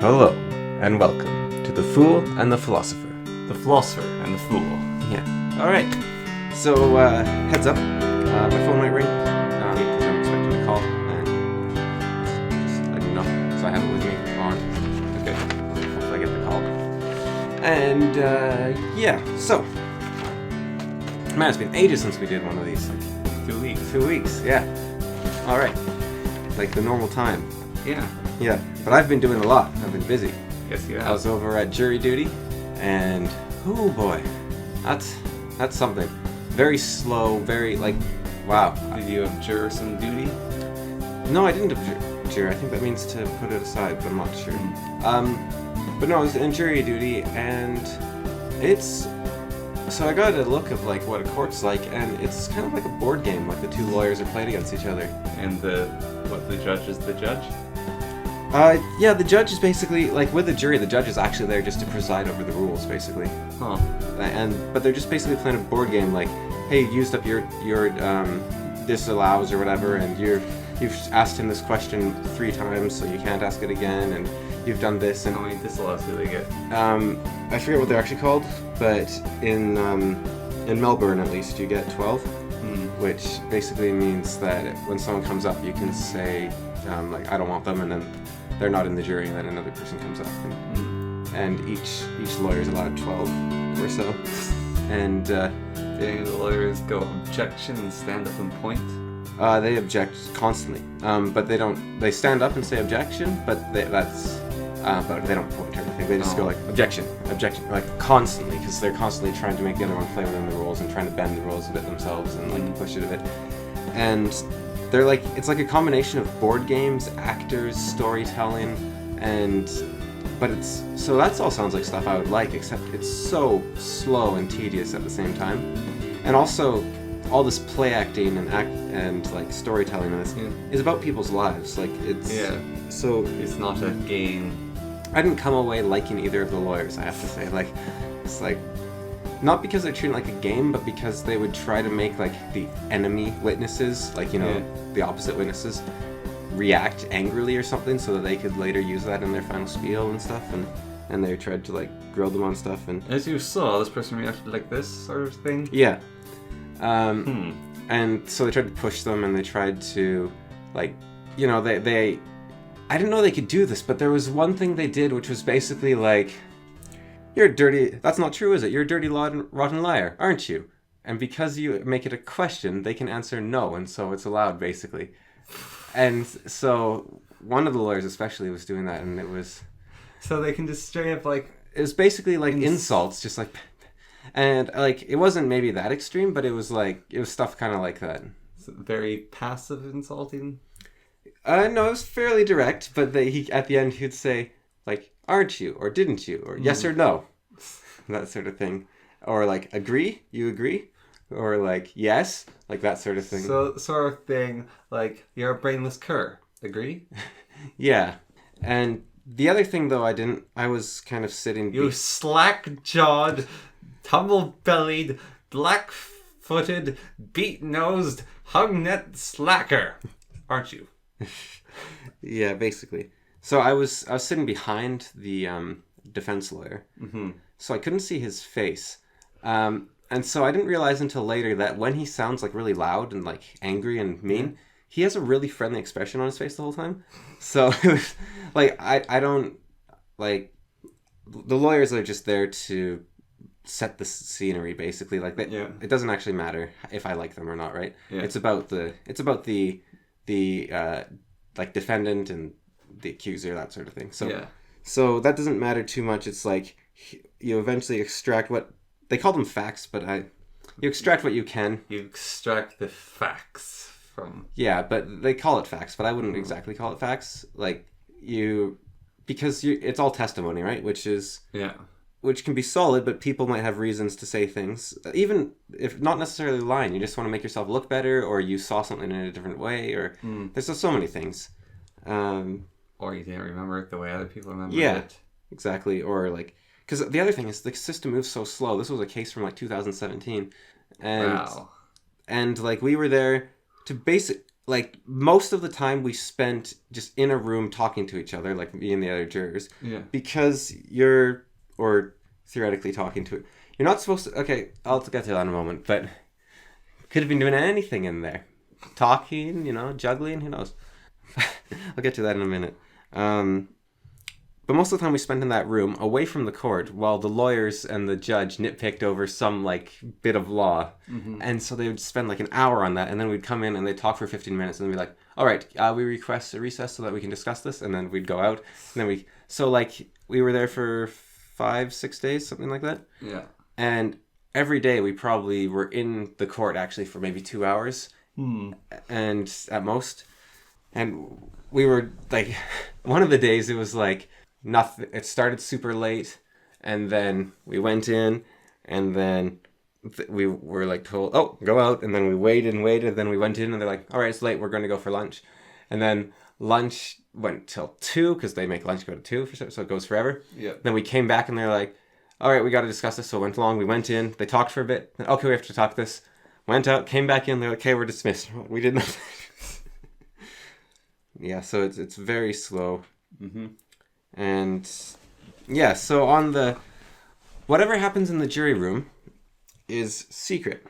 Hello, and welcome to The Fool and the Philosopher. The Philosopher and the Fool. Yeah. Alright. So, heads up. My phone might ring, because I'm expecting a call, and just let you know. So I have it with me on. Okay. Hopefully I get the call. And, yeah. So, man, it's been ages since we did one of these. Like 2 weeks. 2 weeks, yeah. Alright. Like the normal time. Yeah. Yeah. But I've been doing a lot. I've been busy. Yes, you have. I was over at jury duty, and oh boy, that's something. Very slow, very wow. Did you abjure some duty? No, I didn't abjure. I think that means to put it aside, but I'm not sure. But no, I was in jury duty, and so I got a look of what a court's like, and it's kind of like a board game. Like the two lawyers are playing against each other. And the judge is the judge? Yeah, the judge is basically, with the jury, the judge is actually there just to preside over the rules, basically. Huh. But they're just basically playing a board game, hey, you used up your disallows or whatever, and you've asked him this question 3 times, so you can't ask it again, and you've done this, and... How many disallows do they get? I forget what they're actually called, but in Melbourne, at least, you get 12, which basically means that when someone comes up, you can say, I don't want them, and then they're not in the jury, and then another person comes up, and each lawyer is allowed 12 or so, and Do the lawyers go objection and stand up and point? they object constantly, but they stand up and say objection, but they don't point or anything. They just go objection, constantly, because they're constantly trying to make the other one play within the rules and trying to bend the rules a bit themselves and push it a bit, and they're it's like a combination of board games, actors, storytelling, but that all sounds like stuff I would like, except it's so slow and tedious at the same time. And also, all this play acting and storytelling in this is about people's lives. So It's not a game. I didn't come away liking either of the lawyers, I have to say. It's not because they're treating it like a game, but because they would try to make the enemy witnesses, the opposite witnesses, react angrily or something, so that they could later use that in their final spiel and stuff. And they tried to grill them on stuff. And As you saw, this person reacted like this sort of thing? yeah. And so they tried to push them, and they tried to they I didn't know they could do this, but there was one thing they did, which was basically you're a dirty... That's not true, is it? You're a dirty, rotten liar, aren't you? And because you make it a question, they can answer no, and so it's allowed, basically. And so one of the lawyers especially was doing that, and it was... So they can just straight up It was basically insults, just And it wasn't maybe that extreme, but it was stuff kind of like that. Very passive insulting? No, it was fairly direct, but at the end he'd say, aren't you? Or didn't you? Or yes or no. That sort of thing. Or agree? You agree? Or yes? That sort of thing. So sort of thing you're a brainless cur. Agree? Yeah. And the other thing though I was kind of sitting... You slack-jawed, tumble-bellied, black-footed, beat-nosed, hung-net slacker. Aren't you? Yeah, basically. So I was sitting behind the defense lawyer, so I couldn't see his face, and so I didn't realize until later that when he sounds really loud and angry and mean, he has a really friendly expression on his face the whole time. So it was I don't the lawyers are just there to set the scenery, basically. It doesn't actually matter if I like them or not, right? Yeah. It's about the defendant and the accuser, that sort of thing. So that doesn't matter too much. It's you eventually extract what they call them facts, but you extract what you can. You extract the facts from... Yeah, but they call it facts, but I wouldn't exactly call it facts. Because it's all testimony, right? Which can be solid, but people might have reasons to say things, even if not necessarily lying. You just want to make yourself look better, or you saw something in a different way, or there's just so many things. Or you didn't remember it the way other people remember it. Yeah, exactly. Or because the other thing is the system moves so slow. This was a case from 2017, and wow. And we were there to like most of the time we spent just in a room talking to each other, like me and the other jurors, Yeah. because or theoretically talking to it. You're not supposed to. Okay, I'll get to that in a moment, but could have been doing anything in there, talking, juggling. Who knows? I'll get to that in a minute. But most of the time we spent in that room away from the court while the lawyers and the judge nitpicked over some like bit of law. Mm-hmm. And so they would spend like an hour on that, and then we'd come in and they'd talk for 15 minutes and then be like, all right, we request a recess so that we can discuss this. And then we'd go out. And then we were there for 5-6 days, something like that. Yeah. And every day we probably were in the court actually for maybe 2 hours. And at most. And we were like, one of the days it was like, nothing. It started super late, and then we went in, and then we were like told, "Oh, go out." And then we waited and waited. Then we went in, and they're like, "All right, it's late. We're going to go for lunch." And then lunch went till 2 because they make lunch go to 2, so it goes forever. Yeah. Then we came back, and they're like, "All right, we got to discuss this." So it went along. We went in. They talked for a bit. Okay, we have to talk this. Went out. Came back in. They're like, "Okay, we're dismissed." We didn't. Yeah, so it's very slow. Mm-hmm. And yeah, so whatever happens in the jury room is secret.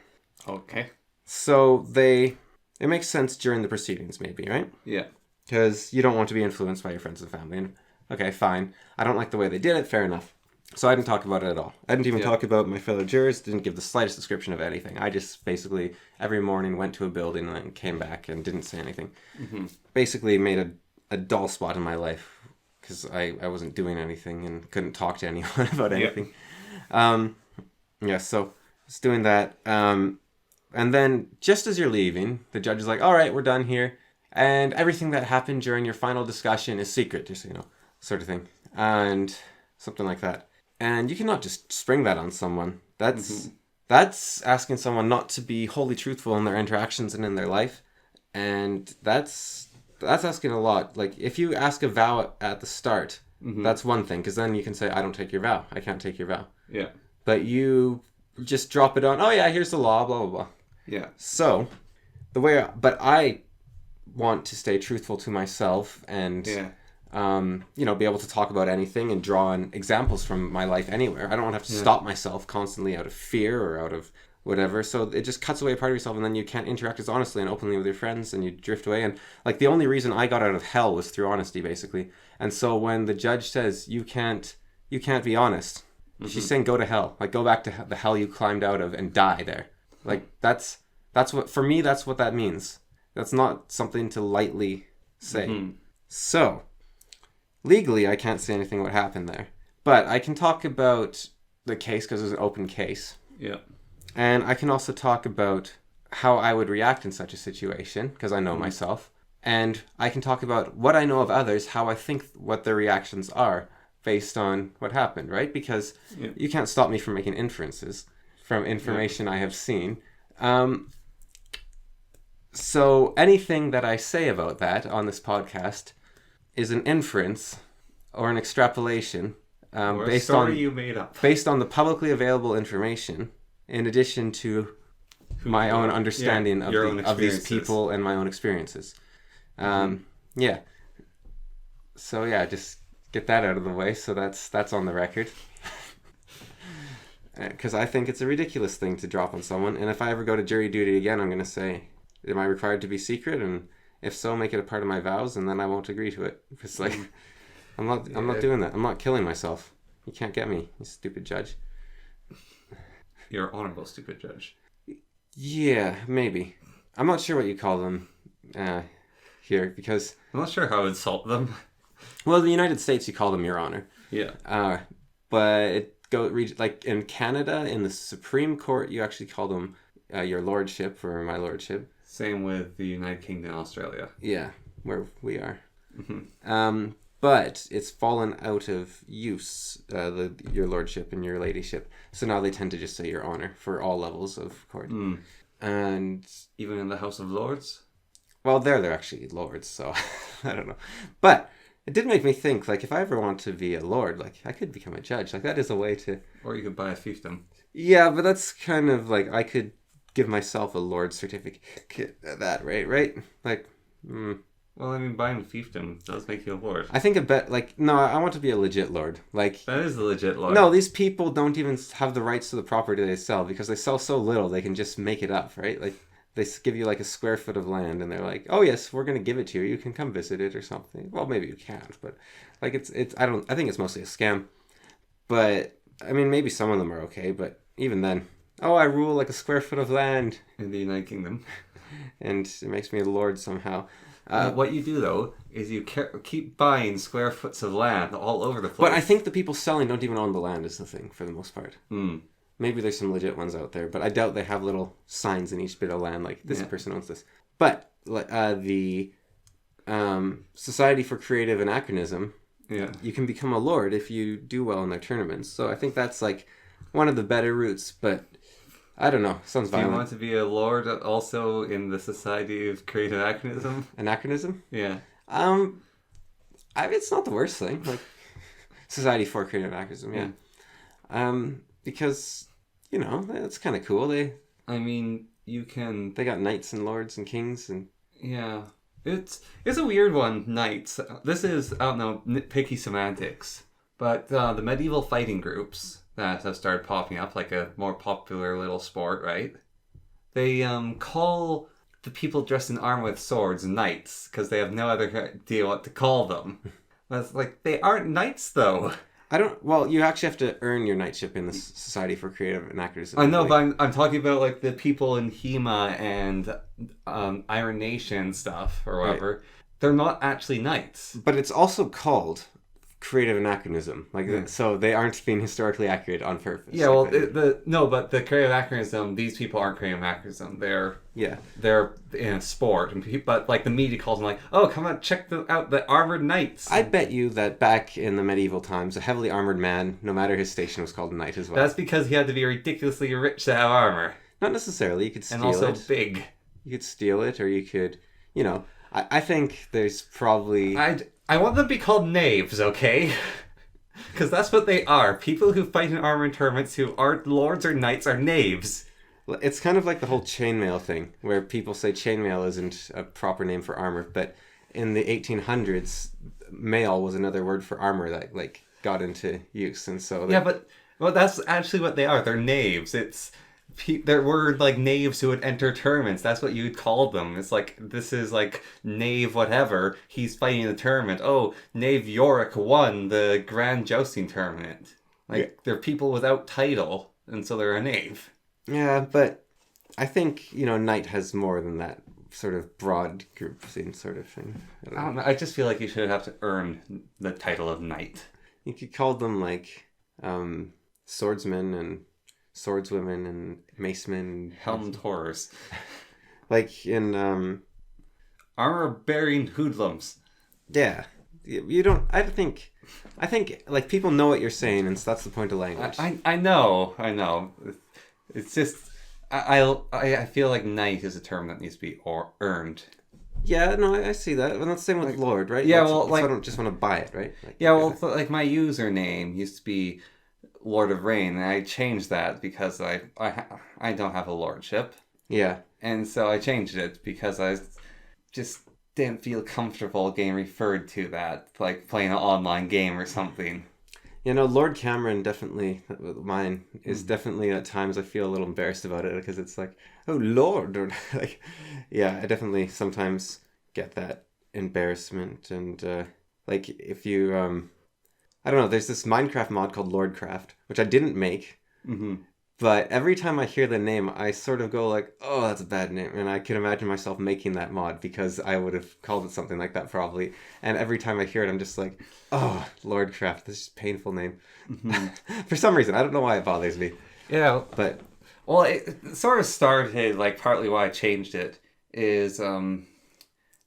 Okay. So it makes sense during the proceedings maybe, right? Yeah. Because you don't want to be influenced by your friends and family. And okay, fine. I don't like the way they did it, fair enough. So I didn't talk about it at all. I didn't even talk about my fellow jurors, didn't give the slightest description of anything. I just basically every morning went to a building and then came back and didn't say anything. Mm-hmm. Basically made a dull spot in my life. Because I wasn't doing anything and couldn't talk to anyone about anything. Yep. So I was doing that. And then just as you're leaving, the judge is like, all right, we're done here. And everything that happened during your final discussion is secret, just so you know, sort of thing. And something like that. And you cannot just spring that on someone. That's asking someone not to be wholly truthful in their interactions and in their life. And that's asking a lot. Like, if you ask a vow at the start, that's one thing, because then you can say, I don't take your vow. I can't take your vow. Yeah. But you just drop it on, oh yeah, here's the law, blah, blah, blah. Yeah. So, but I want to stay truthful to myself and, be able to talk about anything and draw on examples from my life anywhere. I don't want to have to stop myself constantly out of fear or out of whatever, so it just cuts away a part of yourself, and then you can't interact as honestly and openly with your friends, and you drift away. And like the only reason I got out of hell was through honesty, basically. And so when the judge says you can't be honest, she's saying go to hell, like go back to the hell you climbed out of and die there. Like that's what, for me, that's what that means. That's not something to lightly say. So legally I can't say anything what happened there, but I can talk about the case because it was an open case. Yeah. And I can also talk about how I would react in such a situation, because I know myself. And I can talk about what I know of others, how I think what their reactions are based on what happened, right? Because you can't stop me from making inferences from information I have seen. So anything that I say about that on this podcast is an inference or an extrapolation Or a based story on you made up. based on the publicly available information, in addition to my own understanding of these people and my own experiences. Yeah. So yeah, just get that out of the way. So that's on the record. Because I think it's a ridiculous thing to drop on someone. And if I ever go to jury duty again, I'm going to say, am I required to be secret? And if so, make it a part of my vows, and then I won't agree to it. It's like, I'm not doing that. I'm not killing myself. You can't get me, you stupid judge. You're honorable, stupid judge. Yeah, maybe. I'm not sure what you call them here, because... I'm not sure how to insult them. Well, in the United States, you call them Your Honor. Yeah. But like in Canada, in the Supreme Court, you actually call them Your Lordship or My Lordship. Same with the United Kingdom and Australia. Yeah, where we are. But it's fallen out of use, Your Lordship and Your Ladyship. So now they tend to just say Your Honor for all levels of court. And even in the House of Lords? Well, they're actually lords, so I don't know. But it did make me think, like, if I ever want to be a lord, like, I could become a judge. Like, that is a way to... Or you could buy a fiefdom. Yeah, but that's kind of like, I could give myself a lord certificate. That right? Like, Well, I mean, buying fiefdom does make you a lord. I think no, I want to be a legit lord. Like, That is a legit lord. no, these people don't even have the rights to the property they sell because they sell so little they can just make it up, right? Like, they give you like a square foot of land and they're like, oh yes, we're gonna give it to you. You can come visit it or something. Well, maybe you can't, but like it's I think it's mostly a scam. But I mean, maybe some of them are okay, but even then, oh, I rule like a square foot of land in the United Kingdom, and it makes me a lord somehow. What you do though is you keep buying square foots of land all over the place. But I think the people selling don't even own the land is the thing for the most part. Maybe there's some legit ones out there, but I doubt they have little signs in each bit of land like this person owns this. But the Society for Creative Anachronism, you can become a lord if you do well in their tournaments. So I think that's like one of the better routes, but I don't know. Sounds violent. Do you want to be a lord also in the Society of Creative Anachronism? Anachronism? Yeah. It's not the worst thing. Like Society for Creative Anachronism, yeah. Because it's kind of cool. They got knights and lords and kings and yeah. It's a weird one. Knights. This is, I don't know, nitpicky semantics, but the medieval fighting groups that have started popping up, like a more popular little sport, right? They call the people dressed in armor with swords knights because they have no other idea what to call them. That's like, they aren't knights though. You actually have to earn your knightship in the Society for Creative Anachronism. I know, but I'm talking about like the people in Hema and Iron Nation stuff or whatever. Right. They're not actually knights. But it's also called creative anachronism. So they aren't being historically accurate on purpose. Yeah, well, but the creative anachronism, these people aren't creative anachronism. They're in a sport, but like the media calls them like, oh, come on, check out the armored knights. I bet you that back in the medieval times, a heavily armored man, no matter his station, was called a knight as well. That's because he had to be ridiculously rich to have armor. Not necessarily. You could steal it. And also big. You could steal it, or you could, I think there's probably... I want them to be called knaves, okay? Because that's what they are. People who fight in armor in tournaments who aren't lords or knights are knaves. It's kind of like the whole chainmail thing, where people say chainmail isn't a proper name for armor, but in the 1800s, mail was another word for armor that got into use, and so... Well, that's actually what they are. They're knaves. There were like knaves who would enter tournaments. That's what you'd call them. It's like, this is like knave whatever. He's fighting the tournament. Oh, knave Yorick won the grand jousting tournament. They're people without title, and so they're a knave. Yeah, but I think, knight has more than that sort of broad group scene sort of thing. I don't know. I just feel like you should have to earn the title of knight. You could call them swordsmen and swordswomen and macemen. Helmed horrors. Like in... armor-bearing hoodlums. Yeah. You don't... I think people know what you're saying, and so that's the point of language. I know. It's just... I feel like knight is a term that needs to be earned. Yeah, no, I see that. Well, that's the same with Lord, right? Yeah, I don't just want to buy it, right? My username used to be Lord of Rain, and I changed that because I don't have a lordship. Yeah. And so I changed it because I just didn't feel comfortable getting referred to that, like playing an online game or something. Lord Cameron definitely, mine, is definitely at times I feel a little embarrassed about it because it's like, oh, Lord. Or I definitely sometimes get that embarrassment. And if you, I don't know, there's this Minecraft mod called Lordcraft, which I didn't make. Mm-hmm. But every time I hear the name, I sort of go like, oh, that's a bad name. And I can imagine myself making that mod because I would have called it something like that probably. And every time I hear it, I'm just like, oh, Lordcraft, this is a painful name. Mm-hmm. For some reason, I don't know why it bothers me. Yeah. But... Well, it sort of started, partly why I changed it is when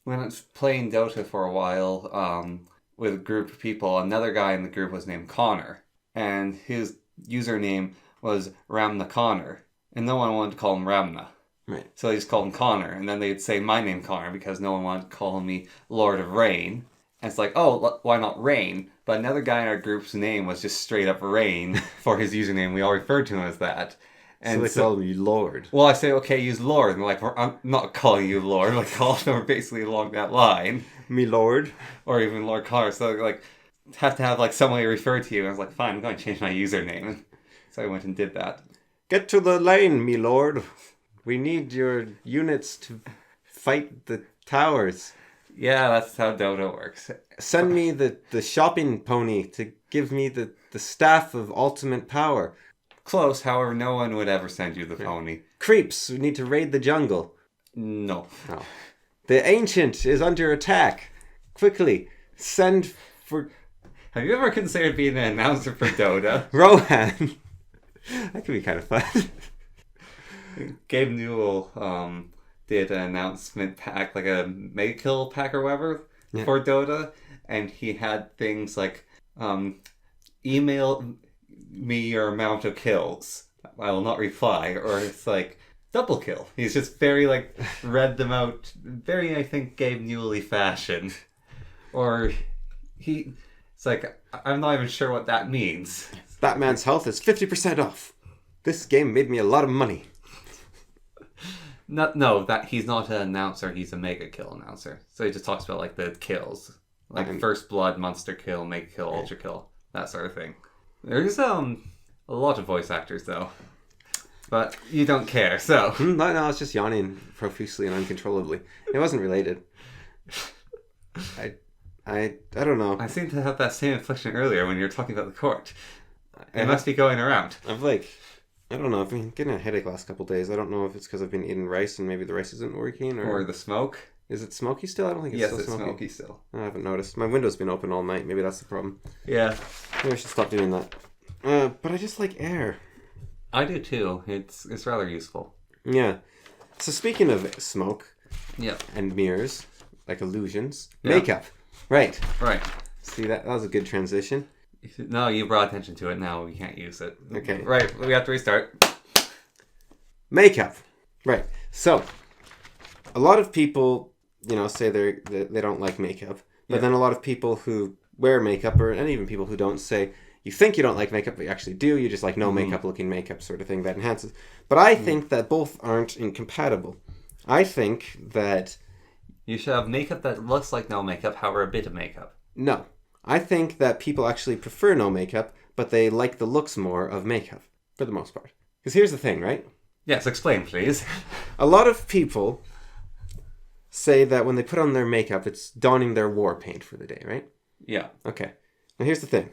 I was playing Dota for a while with a group of people, another guy in the group was named Connor. And his username was Ramna Connor, and no one wanted to call him Ramna. Right. So they just called him Connor, and then they'd say my name Connor because no one wanted to call me Lord of Rain. And it's like, oh, why not Rain? But another guy in our group's name was just straight up Rain for his username. We all referred to him as that. So they call you Lord. Well, I say, okay, use Lord. And they're like, I'm not calling you Lord. Like, all of them are basically along that line. Me Lord. Or even Lord Connor. So, like, have to have, like, someone refer to you. And I was like, fine, I'm going to change my username. So I went and did that. Get to the lane, me Lord. We need your units to fight the towers. Yeah, that's how Dota works. Send me the shopping pony to give me the staff of ultimate power. Close, however, no one would ever send you the pony. Creeps, we need to raid the jungle. No. The ancient is under attack. Quickly, send for... Have you ever considered being an announcer for Dota? Rohan. That could be kind of fun. Gabe Newell did an announcement pack, like a Mega Kill pack or whatever, for Dota. And he had things like, email me your amount of kills. I will not reply. Or it's like, double kill. He's just very, like, read them out. Very, I think, Gabe Newell-y fashion. Or it's like, I'm not even sure what that means. That man's health is 50% off. This game made me a lot of money. No, that he's not an announcer. He's a Mega Kill announcer. So he just talks about, like, the kills. Like, First Blood, Monster Kill, Mega Kill, Ultra Kill. That sort of thing. There's a lot of voice actors, though. But you don't care, so... No, I was just yawning profusely and uncontrollably. It wasn't related. I don't know. I seem to have that same inflection earlier when you were talking about the court. It must be going around. I don't know. I've been getting a headache last couple of days. I don't know if it's because I've been eating rice and maybe the rice isn't working. Or the smoke. Is it smoky still? I don't think it's still smoky. Yes, it's smoky still. I haven't noticed. My window's been open all night. Maybe that's the problem. Yeah. Maybe I should stop doing that. But I just like air. I do too. It's rather useful. Yeah. So speaking of smoke and mirrors, like illusions, makeup. Right. See, that was a good transition. No, you brought attention to it. Now we can't use it. Okay. Right, we have to restart. Makeup. Right. So, a lot of people, say they don't like makeup. But then a lot of people who wear makeup, and even people who don't, say, you think you don't like makeup, but you actually do. You just like no makeup looking makeup sort of thing that enhances. But I think that both aren't incompatible. I think that... You should have makeup that looks like no makeup, however a bit of makeup. No. I think that people actually prefer no makeup, but they like the looks more of makeup, for the most part. Because here's the thing, right? Yes, explain, please. A lot of people say that when they put on their makeup, it's donning their war paint for the day, right? Yeah. Okay. Now here's the thing.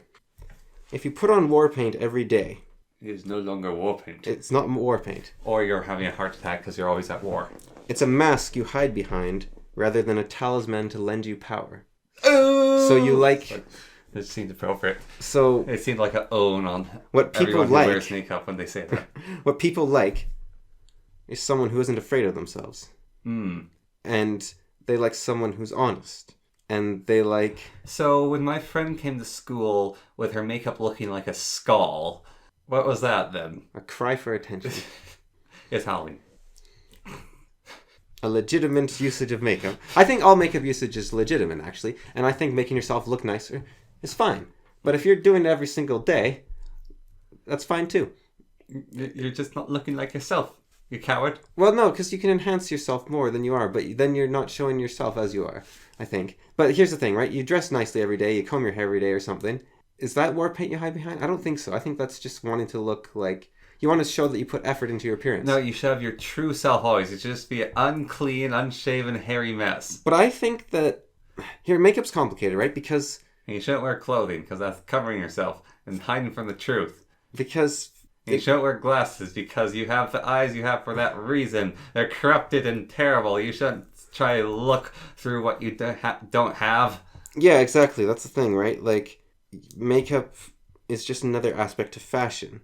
If you put on war paint every day... It is no longer war paint. It's not war paint. Or you're having a heart attack because you're always at war. It's a mask you hide behind, rather than a talisman to lend you power. Oh! So you like... It seemed appropriate. So... It seemed like an own on what people everyone like, who wears makeup when they say that. What people like is someone who isn't afraid of themselves. And they like someone who's honest. And they like... So when my friend came to school with her makeup looking like a skull, what was that then? A cry for attention. It's Halloween. A legitimate usage of makeup. I think all makeup usage is legitimate, actually. And I think making yourself look nicer is fine. But if you're doing it every single day, that's fine too. You're just not looking like yourself, you coward. Well, no, because you can enhance yourself more than you are, but then you're not showing yourself as you are, I think. But here's the thing, right? You dress nicely every day, you comb your hair every day or something. Is that war paint you hide behind? I don't think so. I think that's just wanting to look like... You want to show that you put effort into your appearance. No, you should have your true self always. You should just be an unclean, unshaven, hairy mess. But I think that... Here, makeup's complicated, right? Because... And you shouldn't wear clothing, because that's covering yourself and hiding from the truth. Because... And you shouldn't wear glasses, because you have the eyes you have for that reason. They're corrupted and terrible. You shouldn't try to look through what you don't have. Yeah, exactly. That's the thing, right? Like, makeup is just another aspect of fashion.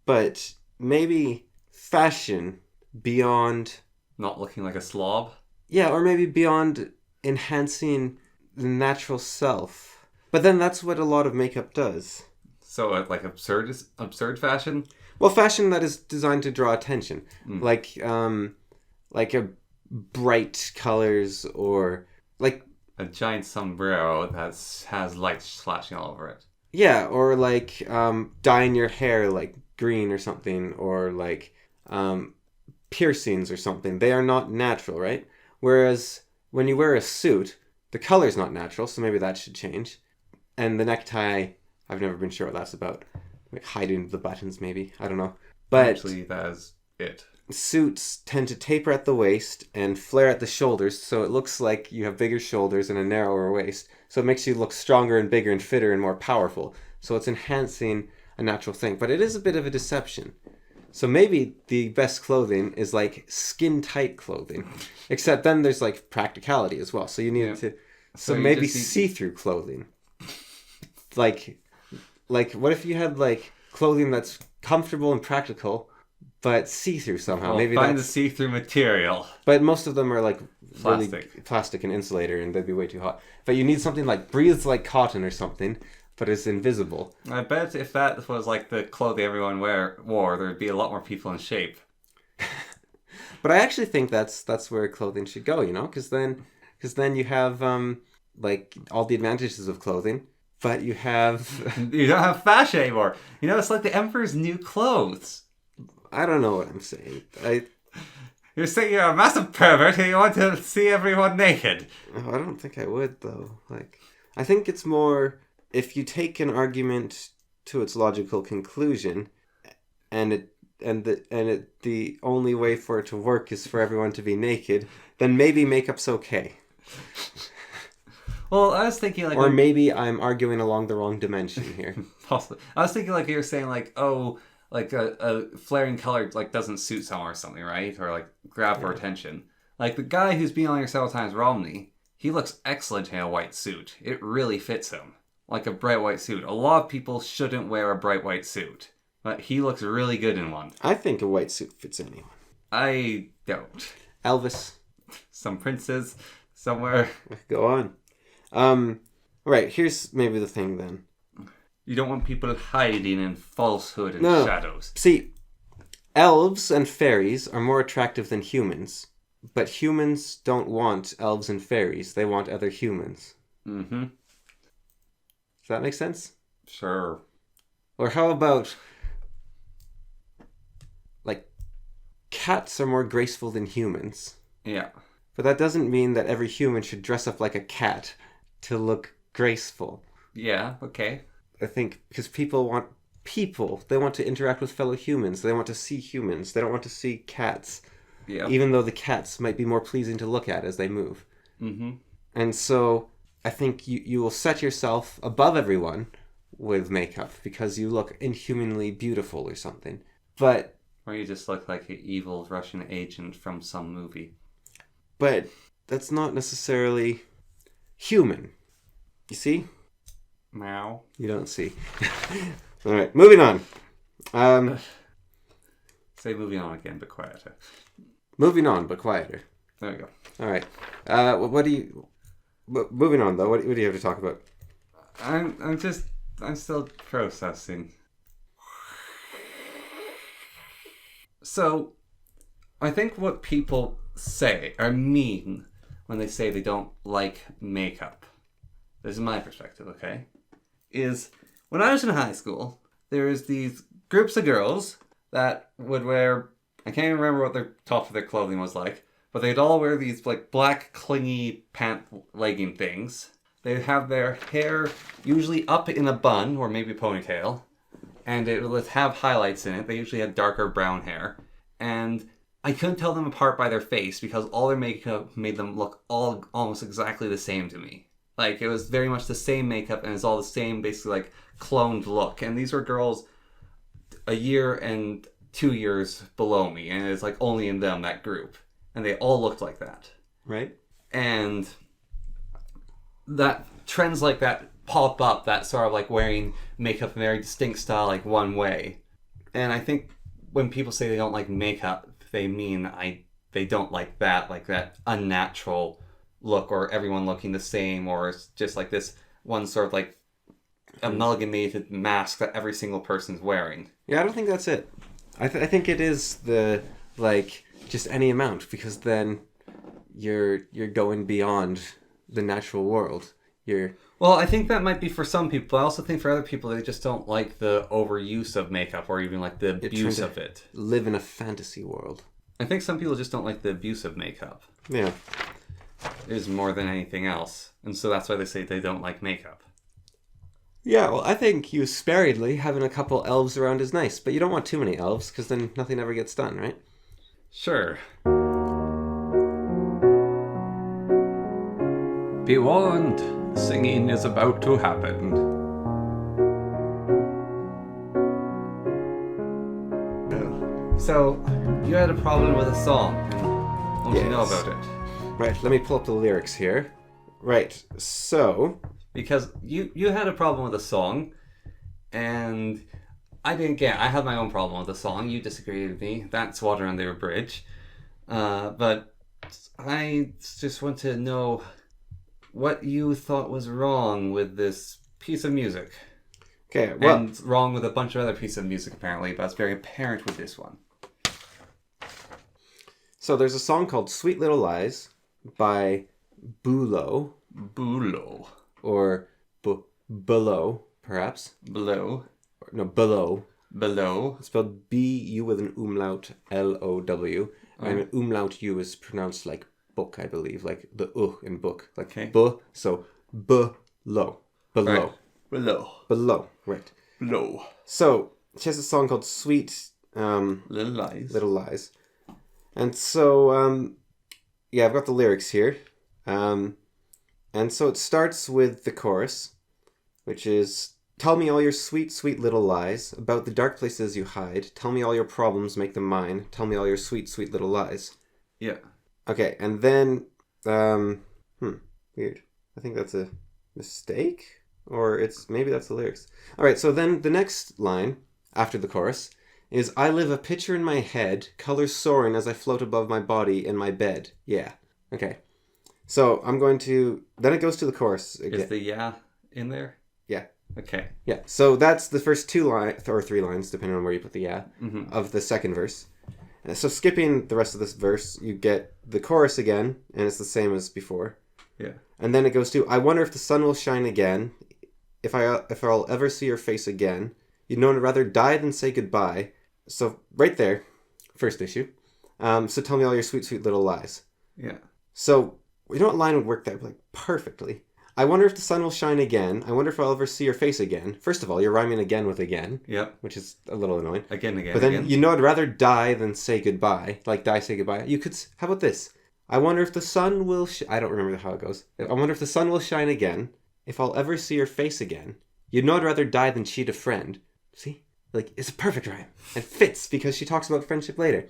But maybe fashion beyond... Not looking like a slob? Yeah, or maybe beyond enhancing the natural self. But then that's what a lot of makeup does. So, like absurd fashion? Well, fashion that is designed to draw attention. Like a bright colors or like... A giant sombrero that has lights flashing all over it. Yeah, or like dyeing your hair like green or something, or like piercings or something. They are not natural, right? Whereas when you wear a suit, the color's not natural, so maybe that should change. And the necktie, I've never been sure what that's about. Like hiding the buttons, maybe. I don't know. But Actually, that is it. suits tend to taper at the waist and flare at the shoulders, so it looks like you have bigger shoulders and a narrower waist. So it makes you look stronger and bigger and fitter and more powerful. So it's enhancing a natural thing. But it is a bit of a deception. So maybe the best clothing is like skin-tight clothing. Except then there's like practicality as well. So you need to... So maybe see-through clothing. Like what if you had like clothing that's comfortable and practical, but see-through somehow? Well, maybe find the see-through material. But most of them are like Plastic. really plastic and insulator, and they'd be way too hot. But you need something like breathes like cotton or something, but it's invisible. I bet if that was like the clothing everyone wore, there'd be a lot more people in shape. But I actually think that's where clothing should go, you know, because then you have like all the advantages of clothing, but you have You don't have fashion anymore. You know, it's like the emperor's new clothes. I don't know what I'm saying. You're saying you're a massive pervert and you want to see everyone naked. I don't think I would though. Like, I think it's more if you take an argument to its logical conclusion, and the only way for it to work is for everyone to be naked, then maybe makeup's okay. Well, I was thinking like... Or maybe I'm arguing along the wrong dimension here. Possibly. I was thinking like you were saying like, oh, like a flaring color like doesn't suit someone or something, right? Or like grab for attention. Like the guy who's been on here several times, Romney, he looks excellent in a white suit. It really fits him. Like a bright white suit. A lot of people shouldn't wear a bright white suit. But he looks really good in one. I think a white suit fits anyone. I don't. Elvis. Some princes somewhere. Go on. Right, here's maybe the thing then. You don't want people hiding in falsehood and shadows. See, elves and fairies are more attractive than humans. But humans don't want elves and fairies. They want other humans. Mm-hmm. Does that make sense? Sure. Or how about... like, cats are more graceful than humans. Yeah. But that doesn't mean that every human should dress up like a cat to look graceful. Yeah, okay. I think because people want people. They want to interact with fellow humans. They want to see humans. They don't want to see cats. Yeah. Even though the cats might be more pleasing to look at as they move. Mm-hmm. And so I think you will set yourself above everyone with makeup because you look inhumanly beautiful or something. But... or you just look like an evil Russian agent from some movie. But that's not necessarily human. You see? Meow. You don't see. All right, moving on. Say moving on again, but quieter. Moving on, but quieter. There we go. All right. What do you... moving on, though. What do you have to talk about? I'm still processing. So, I think what people say or mean when they say they don't like makeup, this is my perspective, okay, is when I was in high school, there was these groups of girls that would wear, I can't even remember what their top of their clothing was like, but they'd all wear these like black clingy pant legging things. They'd have their hair usually up in a bun or maybe a ponytail, and it would have highlights in it. They usually had darker brown hair, and I couldn't tell them apart by their face because all their makeup made them look all almost exactly the same to me. Like, it was very much the same makeup, and it's all the same, basically, like, cloned look. And these were girls a year and 2 years below me, and it's, like, only in them, that group. And they all looked like that. Right. And that trends like that pop up, that sort of, like, wearing makeup in a very distinct style, like, one way. And I think when people say they don't like makeup, they mean they don't like that unnatural look, or everyone looking the same, or it's just like this one sort of like amalgamated mask that every single person's wearing. Yeah, I don't think that's it. I think it is the, like, just any amount, because then you're going beyond the natural world. Well, I think that might be for some people. I also think for other people, they just don't like the overuse of makeup or even like the abuse of it. Live in a fantasy world. I think some people just don't like the abuse of makeup. Yeah. Is more than anything else. And so that's why they say they don't like makeup. Yeah, well, I think use sparingly. Having a couple elves around is nice, but you don't want too many elves because then nothing ever gets done, right? Sure. Be warned, singing is about to happen. So, you had a problem with a song. What do you know Yes. about it? Right, let me pull up the lyrics here. Right, so... Because you had a problem with a song, and I didn't get. I had my own problem with the song. You disagreed with me. That's Water Under a Bridge. But I just want to know what you thought was wrong with this piece of music. Okay, well... And wrong with a bunch of other pieces of music, apparently, but it's very apparent with this one. So there's a song called Sweet Little Lies by Bulow, Bulow. or Below, perhaps. Below. No, Below. Below. It's spelled B-U with an umlaut, L-O-W. And an umlaut U is pronounced like book, I believe, like the in book. Like Okay. so Below. Below. Right. Below. Below, right. Below. So, she has a song called Sweet Little Lies. Little Lies. And so, yeah, I've got the lyrics here. And so it starts with the chorus, which is, tell me all your sweet, sweet little lies about the dark places you hide. Tell me all your problems, make them mine. Tell me all your sweet, sweet little lies. Yeah. Okay, and then, weird. I think that's a mistake? Or maybe that's the lyrics. All right, so then the next line after the chorus is, I live a picture in my head, colors soaring as I float above my body in my bed. Yeah. Okay. So I'm going to... Then it goes to the chorus again. Is the yeah in there? Yeah. Okay. Yeah. So that's the first two lines, or three lines, depending on where you put the yeah, of the second verse. So skipping the rest of this verse, you get the chorus again, and it's the same as before. Yeah. And then it goes to, I wonder if the sun will shine again, if I'll ever see your face again. You'd know I'd rather die than say goodbye. So right there, first issue. So tell me all your sweet, sweet little lies. Yeah. So, you know what line would work there like perfectly? I wonder if the sun will shine again. I wonder if I'll ever see your face again. First of all, you're rhyming again with again. Yep. Which is a little annoying. Again. But then, again. you know I'd rather die than say goodbye. Like, die, say goodbye. You could... How about this? I wonder if the sun will... I don't remember how it goes. I wonder if the sun will shine again. If I'll ever see your face again. You'd know I'd rather die than cheat a friend. See? Like, it's a perfect rhyme. It fits because she talks about friendship later.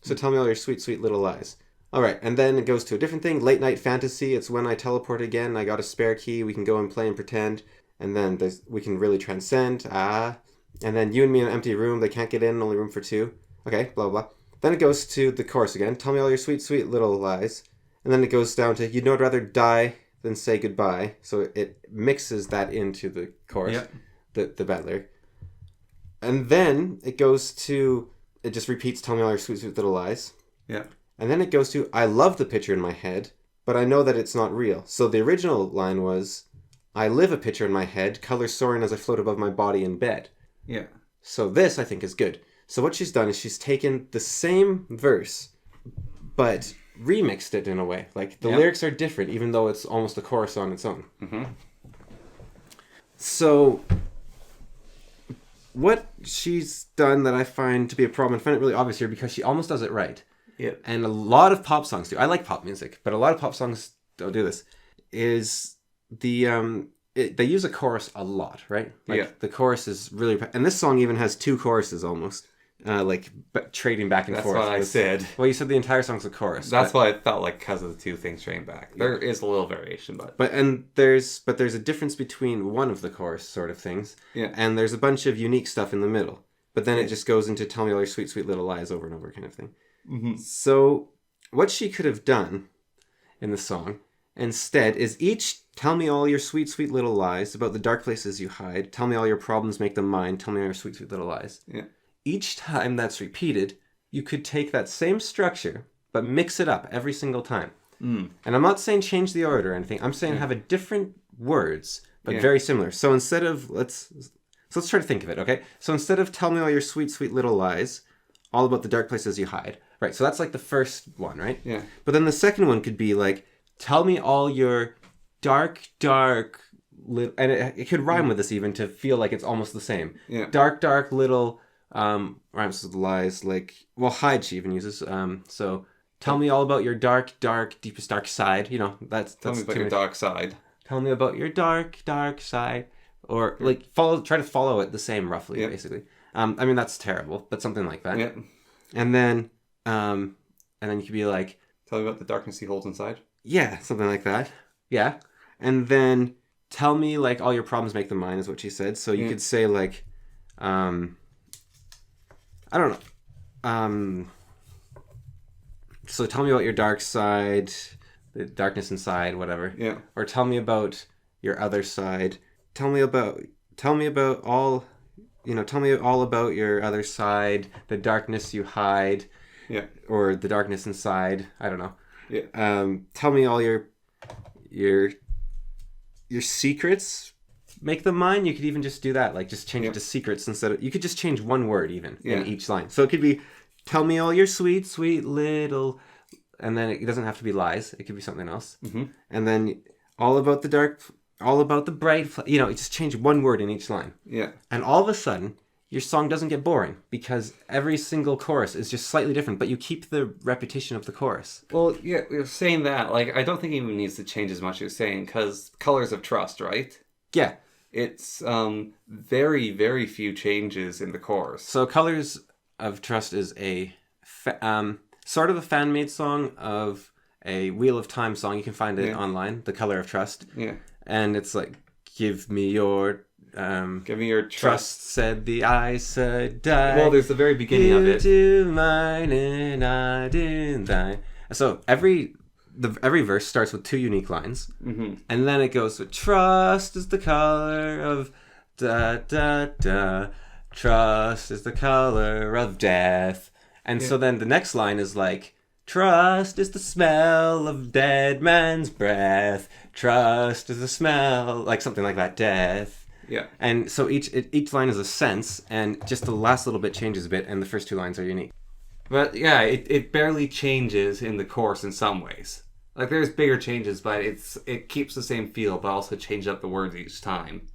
So tell me all your sweet, sweet little lies. All right, and then it goes to a different thing. Late night fantasy. It's when I teleport again. I got a spare key. We can go and play and pretend. And then we can really transcend. And then you and me in an empty room. They can't get in. Only room for two. Okay, blah, blah. Then it goes to the chorus again. Tell me all your sweet, sweet little lies. And then it goes down to, you'd know I'd rather die than say goodbye. So it mixes that into the chorus. Yep. The bad lyric. And then it goes to, it just repeats, tell me all your sweet, sweet little lies. Yeah. And then it goes to, I love the picture in my head, but I know that it's not real. So the original line was, I live a picture in my head, colors soaring as I float above my body in bed. Yeah. So this, I think, is good. So what she's done is she's taken the same verse, but remixed it in a way. Like, the lyrics are different, even though it's almost a chorus on its own. Mm-hmm. So... what she's done that I find to be a problem, and find it really obvious here, because she almost does it right. Yeah. And a lot of pop songs do. I like pop music, but a lot of pop songs don't do this. Is the they use a chorus a lot, right? Like, the chorus is really, and this song even has two choruses almost, trading back and forth. That's what I said. Well, you said the entire song's a chorus. That's what I felt like because of the two things trading back. There is a little variation, but there's a difference between one of the chorus sort of things, and there's a bunch of unique stuff in the middle. But then it just goes into tell me all your sweet, sweet little lies over and over kind of thing. Mm-hmm. So what she could have done in the song instead is each tell me all your sweet, sweet little lies about the dark places you hide. Tell me all your problems, make them mine. Tell me all your sweet, sweet little lies. Yeah. Each time that's repeated, you could take that same structure, but mix it up every single time. And I'm not saying change the order or anything. I'm saying have a different words but very similar. So instead of let's try to think of it, okay? So instead of tell me all your sweet, sweet little lies, all about the dark places you hide, right? So that's like the first one, right? Yeah. But then the second one could be like, tell me all your dark, dark little, and it could rhyme with this even to feel like it's almost the same. Yeah. Dark, dark little rhymes with lies, like, well, hide she even uses. So tell me all about your dark, dark, deepest dark side. You know, that's Tell me about too your much. dark side. Tell me about your dark, dark side. Or like try to follow it the same roughly, basically. I mean, that's terrible, but something like that. Yeah. And then you could be like, Tell me about the darkness he holds inside. yeah, something like that. Yeah. And then tell me like all your problems make them mine is what she said. So you could say like, I don't know. So tell me about your dark side, the darkness inside, whatever. Yeah. Or tell me about your other side. Tell me about all about your other side, the darkness you hide. Yeah. Or the darkness inside. I don't know. Yeah. Tell me all your secrets. Make them mine. You could even just do that. Like just change it to secrets instead of. You could just change one word even in each line. So it could be, tell me all your sweet, sweet little, and then it doesn't have to be lies. It could be something else. Mm-hmm. And then all about the dark, all about the bright. You know, just change one word in each line. Yeah. And all of a sudden, your song doesn't get boring because every single chorus is just slightly different, but you keep the repetition of the chorus. Well, yeah, you're saying that. Like, I don't think it even needs to change as much as you're saying, because Colors of Trust, right? Yeah. It's very, very few changes in the chorus. So Colors of Trust is a sort of a fan-made song of a Wheel of Time song. You can find it online, The Color of Trust. Yeah. And it's like, give me your... Give me your trust, said the I said die. Well, there's the very beginning of it. You do mine and I do thine. So every verse starts with two unique lines. Mm-hmm. And then it goes with trust is the color of da da da. Trust is the color of death. And so then the next line is like, trust is the smell of dead man's breath. Trust is the smell, like something like that, death. Yeah. And so each line is a sense, and just the last little bit changes a bit, and the first two lines are unique. But yeah, it barely changes in the chorus in some ways. Like there's bigger changes, but it keeps the same feel, but also changes up the words each time.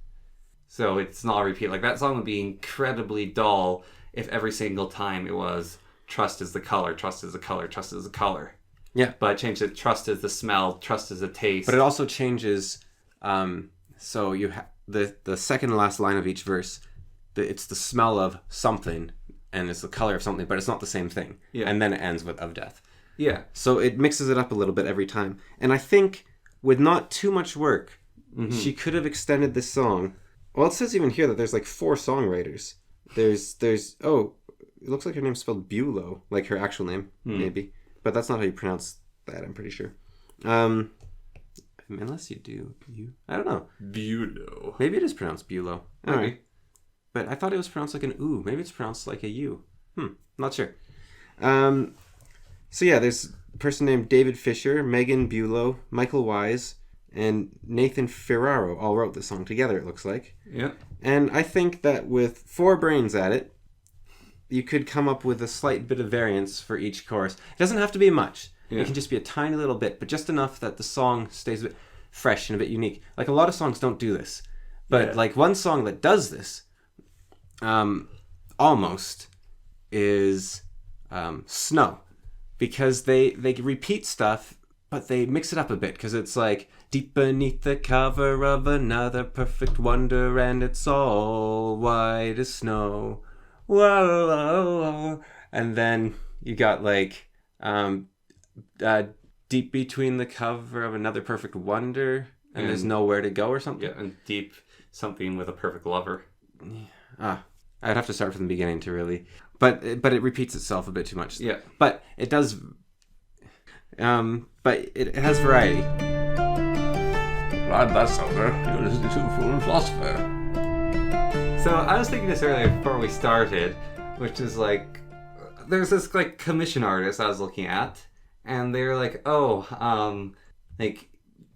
So it's not a repeat. Like that song would be incredibly dull if every single time it was trust is the color, trust is the color, trust is the color. Yeah. But I changed it, trust is the smell, trust is the taste. But it also changes, so you the second to last line of each verse, it's the smell of something, and it's the color of something, but it's not the same thing. Yeah. And then it ends with of death. Yeah. So it mixes it up a little bit every time. And I think with not too much work, she could have extended this song. Well, it says even here that there's like 4 songwriters. There's it looks like her name's spelled Bulow, like her actual name, maybe. But that's not how you pronounce that, I'm pretty sure. Unless you do, I don't know. Bulow. Maybe it is pronounced Bulow. All Maybe. right. But I thought it was pronounced like an ooh. Maybe it's pronounced like a u. Not sure. So yeah, there's a person named David Fisher, Megan Bulow, Michael Wise, and Nathan Ferraro all wrote this song together, it looks like. Yeah. And I think that with 4 brains at it, you could come up with a slight bit of variance for each chorus. It doesn't have to be much. Yeah. It can just be a tiny little bit, but just enough that the song stays a bit fresh and a bit unique. Like a lot of songs don't do this. But like one song that does this, almost, is Snow. Because they repeat stuff, but they mix it up a bit. Because it's like, deep beneath the cover of another perfect wonder, and it's all white as snow. Whoa, whoa, whoa. And then you got like, deep between the cover of another perfect wonder, and there's nowhere to go or something. Yeah, and deep something with a perfect lover. I'd have to start from the beginning to really, but it repeats itself a bit too much. Yeah, but it does. But it has variety. Glad that's over. You're listening to Philosopher. So I was thinking this earlier before we started, which is like, there's this like commission artist I was looking at, and they're like, like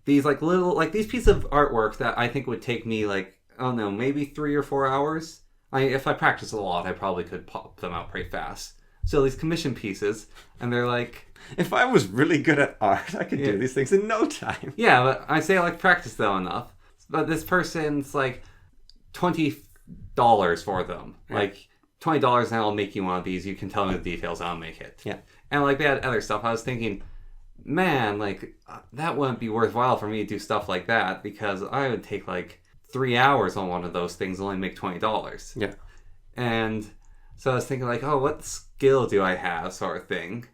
these like little like these pieces of artwork that I think would take me like I don't know maybe 3 or 4 hours. If I practice a lot, I probably could pop them out pretty fast. So these commission pieces, and they're like, If I was really good at art, I could Yeah. do these things in no time. yeah, but I say like practice though enough. But this person's like $20 for them, like $20, and I'll make you one of these. You can tell me the details, I'll make it. Yeah. And like they had other stuff. I was thinking, man, like that wouldn't be worthwhile for me to do stuff like that because I would take like 3 hours on one of those things and only make $20. Yeah. And so I was thinking like, oh, what skill do I have, sort of thing.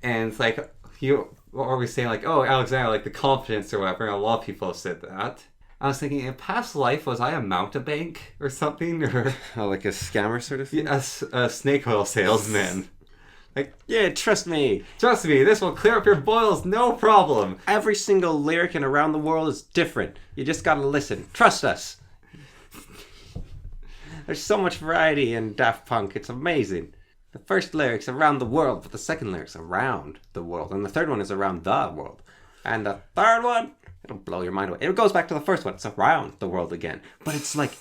And it's like you were always saying like, oh, Alexander, like the confidence or whatever. And a lot of people have said that. I was thinking, in past life, was I a mountebank or something, or Oh, like a scammer sort of thing? a snake oil salesman? Like, Yeah, trust me. trust me, this will clear up your boils, no problem. Every single lyric in Around the World is different. You just gotta listen. Trust us. There's so much variety in Daft Punk. It's amazing. The first lyric's around the world, but the second lyric's around the world. And the third one is around the world. And the third one, it'll blow your mind away. It goes back to the first one. It's around the world again. But it's like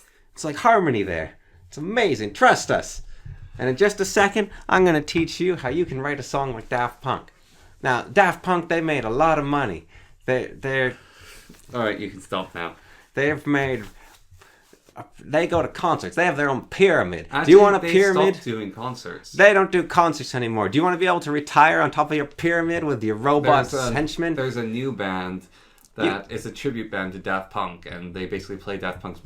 harmony there. It's amazing. Trust us. And in just a second, I'm going to teach you how you can write a song like Daft Punk. Now, Daft Punk, they made a lot of money. They're Alright, you can stop now. They've made... They go to concerts. They have their own pyramid. Actually, Do you want a they pyramid? stopped doing concerts. They don't do concerts anymore. Do you want to be able to retire on top of your pyramid with your robots henchmen? There's a new band that is a tribute band to Daft Punk, and they basically play Daft Punk's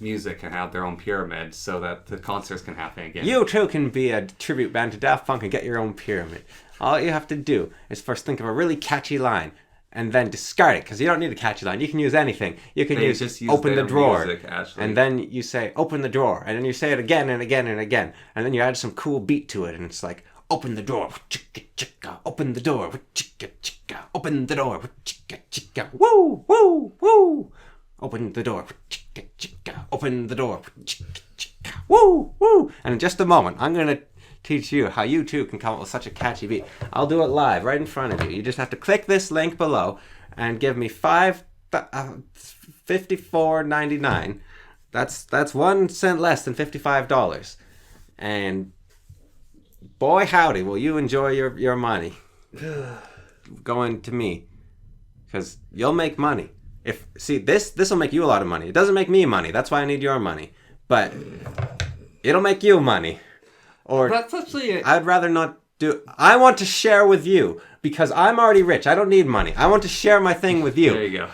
music and have their own pyramid so that the concerts can happen again. You too can be a tribute band to Daft Punk and get your own pyramid. All you have to do is first think of a really catchy line and then discard it, because you don't need a catchy line. You can use anything. You can just use open the their drawer, music, actually. and then you say open the drawer, and then you say it again and again and again, and then you add some cool beat to it, and it's like open the door, chicka chicka, open the door, chicka chicka, open the door, chicka chicka, woo woo woo, open the door, chicka chicka, open the door, chicka chicka, woo woo. And in just a moment, I'm gonna teach you how you too can come up with such a catchy beat. I'll do it live right in front of you. You just have to click this link below and give me $54.99. That's 1 cent less than $55. And boy howdy, will you enjoy your money going to me, because you'll make money. This will make you a lot of money. It doesn't make me money. That's why I need your money. But it'll make you money. Or That's actually I'd rather not do. I want to share with you because I'm already rich. I don't need money. I want to share my thing with you. There you go.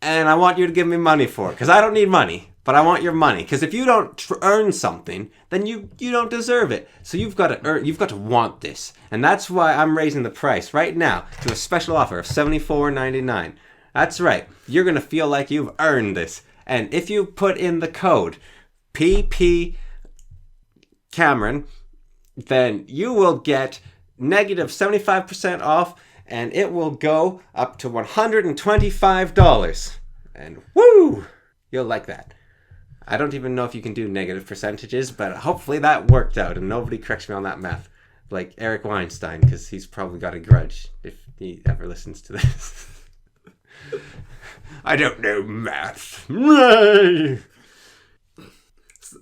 And I want you to give me money for it, because I don't need money, but I want your money. Because if you don't earn something, then you don't deserve it. So you've got to earn. You've got to want this, and that's why I'm raising the price right now to a special offer of $74.99. That's right. You're gonna feel like you've earned this, and if you put in the code PP Cameron, then you will get negative 75% off, and it will go up to $125. And woo! You'll like that. I don't even know if you can do negative percentages, but hopefully that worked out and nobody corrects me on that math. Like Eric Weinstein, because he's probably got a grudge if he ever listens to this. I don't know math.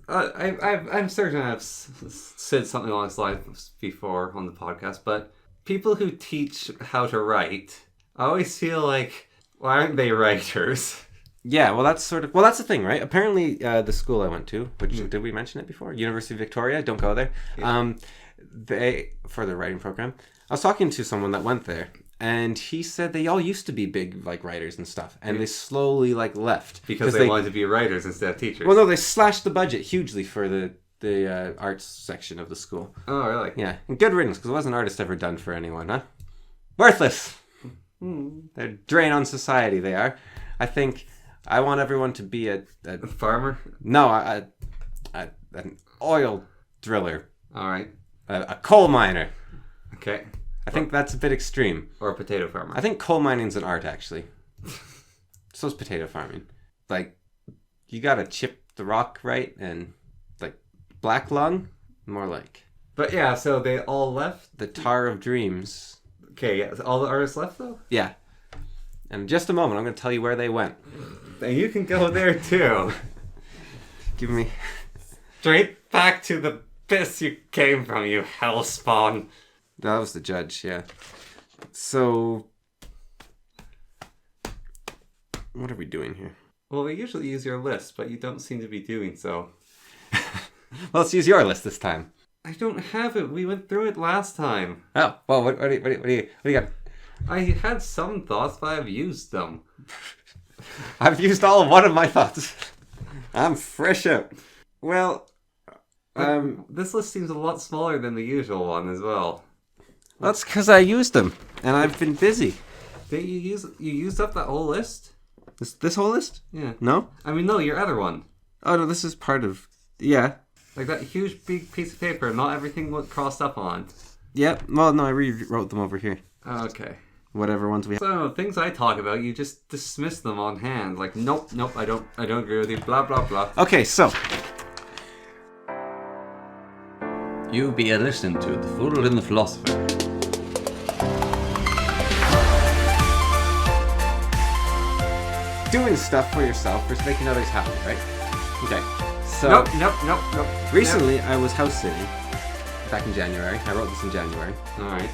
I'm certain I've said something along these lines before on the podcast, but people who teach how to write, I always feel like, why aren't they writers? Yeah, well, that's the thing, right? Apparently, the school I went to, which did we mention it before? University of Victoria. Don't go there. Yeah. They for the writing program. I was talking to someone that went there, and he said they all used to be big like writers and stuff, and they slowly like left Because they wanted to be writers instead of teachers. Well, no, they slashed the budget hugely for the arts section of the school. Oh, really? Yeah, and good riddance, because it wasn't artist ever done for anyone, huh? Worthless. They're a drain on society. They are. I think I want everyone to be a farmer? No, an oil driller, All right. a coal miner. Okay. I think that's a bit extreme. Or a potato farmer. I think coal mining's an art, actually. So is potato farming. Like, you gotta chip the rock right, and like black lung, more like But yeah, so they all left? the tar of dreams. Okay, yeah. All the artists left, though? Yeah. And in just a moment, I'm going to tell you where they went. And you can go there too. Give me... Straight back to the abyss you came from, you hellspawn. That was the judge, yeah. So... What are we doing here? Well, we usually use your list, but you don't seem to be doing so. Well, let's use your list this time. I don't have it. We went through it last time. Oh, well, what do you got? I had some thoughts, but I've used them. I've used all of one of my thoughts. I'm fresh out. Well, this list seems a lot smaller than the usual one as well. that's because I used them, and I've been busy. Did you used up that whole list? This whole list? Yeah. No? I mean, no, your other one. Oh, no, this is part of... Yeah. Like that huge big piece of paper, not everything was crossed up on. Yep. Well, no, I rewrote them over here. Okay. Whatever ones we have. So, things I talk about, you just dismiss them on hand. Like, nope, I don't agree with you, blah, blah, blah. Okay, so... You be a listen to The Fool and the Philosopher. Doing stuff for yourself versus making others happy, right? Okay. So... Nope. Recently, I was house sitting. Back in January. I wrote this in January. Alright.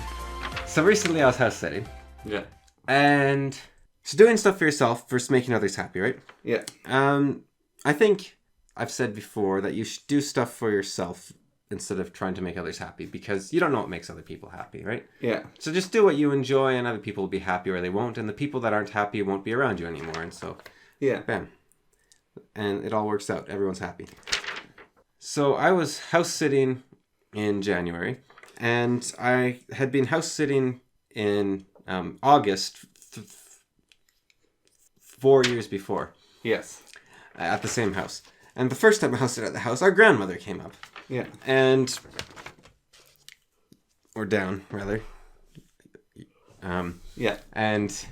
So recently I was house sitting. Yeah. And... So doing stuff for yourself versus making others happy, right? Yeah. I think I've said before that you should do stuff for yourself instead of trying to make others happy, because you don't know what makes other people happy, right? Yeah. So just do what you enjoy, and other people will be happy or they won't, and the people that aren't happy won't be around you anymore, and so Yeah. bam. And it all works out. Everyone's happy. So I was house sitting in January, and I had been house sitting in August 4 years before. Yes. At the same house. And the first time I house sat at the house, our grandmother came up. Yeah. And... Or down, rather. Yeah. And...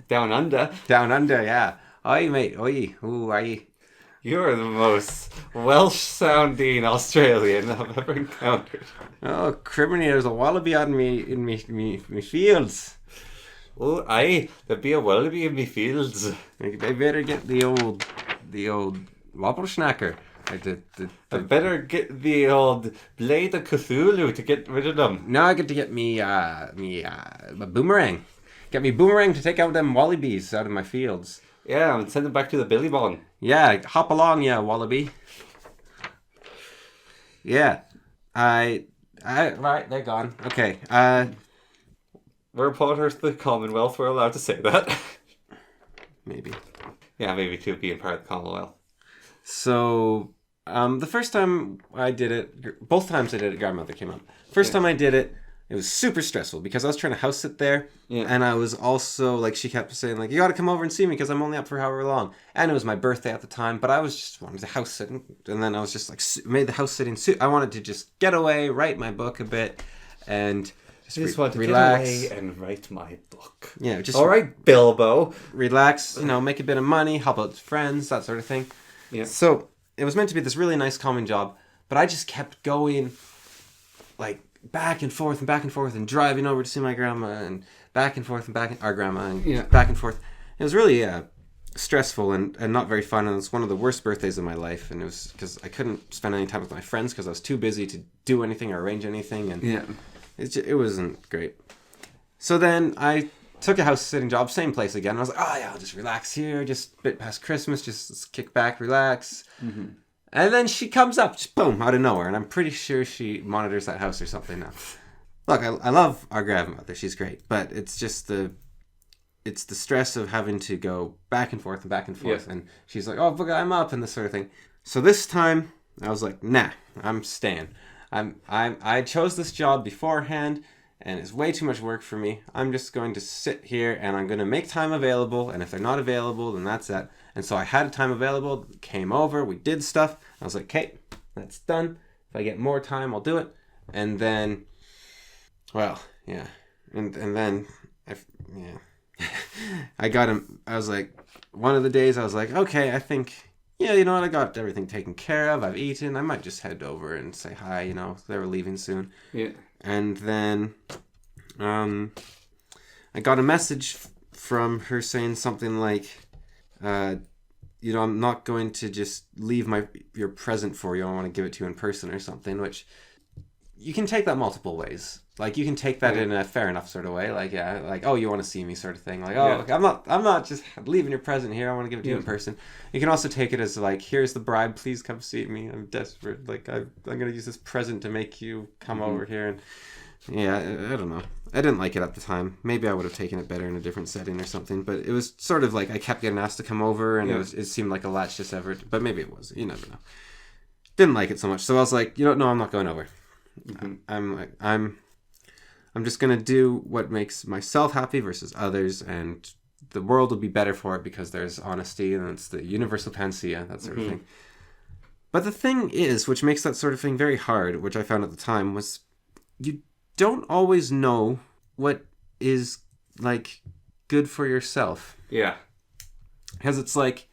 Down under. Down under, yeah. Oi, mate. Oi. Ooh, aye. You're the most Welsh-sounding Australian I've ever encountered. Oh, criminy, there's a wallaby on me in me fields. Oh, aye. There'd be a wallaby in me fields. I better get the old wobble schnacker. I better get the old Blade of Cthulhu to get rid of them. Now I get to get me boomerang. Get me boomerang to take out them wallabies out of my fields. Yeah, and send them back to the Billy Bong. Yeah, hop along, yeah, wallaby. Yeah. Right, they're gone. Okay. We're part of the Commonwealth, we're allowed to say that. Maybe. Yeah, maybe to being part of the Commonwealth. So, the first time I did it, both times I did it, grandmother came up. First time I did it, it was super stressful because I was trying to house sit there. Yeah. And I was also, like, she kept saying, like, you got to come over and see me because I'm only up for however long. And it was my birthday at the time, but I was just wanted to house sit. And then I was just, like, made the house sitting suit. I wanted to just get away, write my book a bit, and just want to relax. get away and write my book. Yeah, just... All right, Bilbo. Relax, make a bit of money, help out friends, that sort of thing. Yeah. So, it was meant to be this really nice, calming job, but I just kept going, like, back and forth and driving over to see my grandma and back and forth and our grandma and back and forth. It was really stressful and not very fun, and it was one of the worst birthdays of my life, and it was because I couldn't spend any time with my friends because I was too busy to do anything or arrange anything, and it wasn't great. So then I took a house sitting job, same place again. I was like, oh yeah, I'll just relax here, just a bit past Christmas, just kick back, relax. Mm-hmm. And then she comes up, just boom, out of nowhere, and I'm pretty sure she monitors that house or something now. Look, I love our grandmother, she's great, but it's just the stress of having to go back and forth, and she's like, oh, look, I'm up, and this sort of thing. So this time, I was like, nah, I'm staying. I chose this job beforehand, and it's way too much work for me. I'm just going to sit here, and I'm going to make time available, and if they're not available, then that's that. And so I had time available, came over, we did stuff. I was like, okay, that's done. If I get more time, I'll do it. And then, well, yeah. And then, I got him. I was like, one of the days I was like, okay, I think, yeah, you know what? I got everything taken care of. I've eaten. I might just head over and say hi, they were leaving soon. Yeah. And then, I got a message from her saying something like, I'm not going to just leave your present for you. I want to give it to you in person or something, which you can take that multiple ways. Like, you can take that in a fair enough sort of way. Like, yeah, like, oh, you want to see me sort of thing. Like, oh, okay, I'm not just leaving your present here. I want to give it to you in person. You can also take it as like, here's the bribe. Please come see me. I'm desperate. Like, I'm going to use this present to make you come over here. And yeah, I don't know. I didn't like it at the time. Maybe I would have taken it better in a different setting or something. But it was sort of like I kept getting asked to come over, and it seemed like a latched effort. But maybe it was. You never know. Didn't like it so much. So I was like, no, I'm not going over. I'm just gonna do what makes myself happy versus others, and the world will be better for it because there's honesty, and it's the universal panacea, that sort of thing. But the thing is, which makes that sort of thing very hard, which I found at the time, was you don't always know what is like good for yourself. Yeah. Because it's like,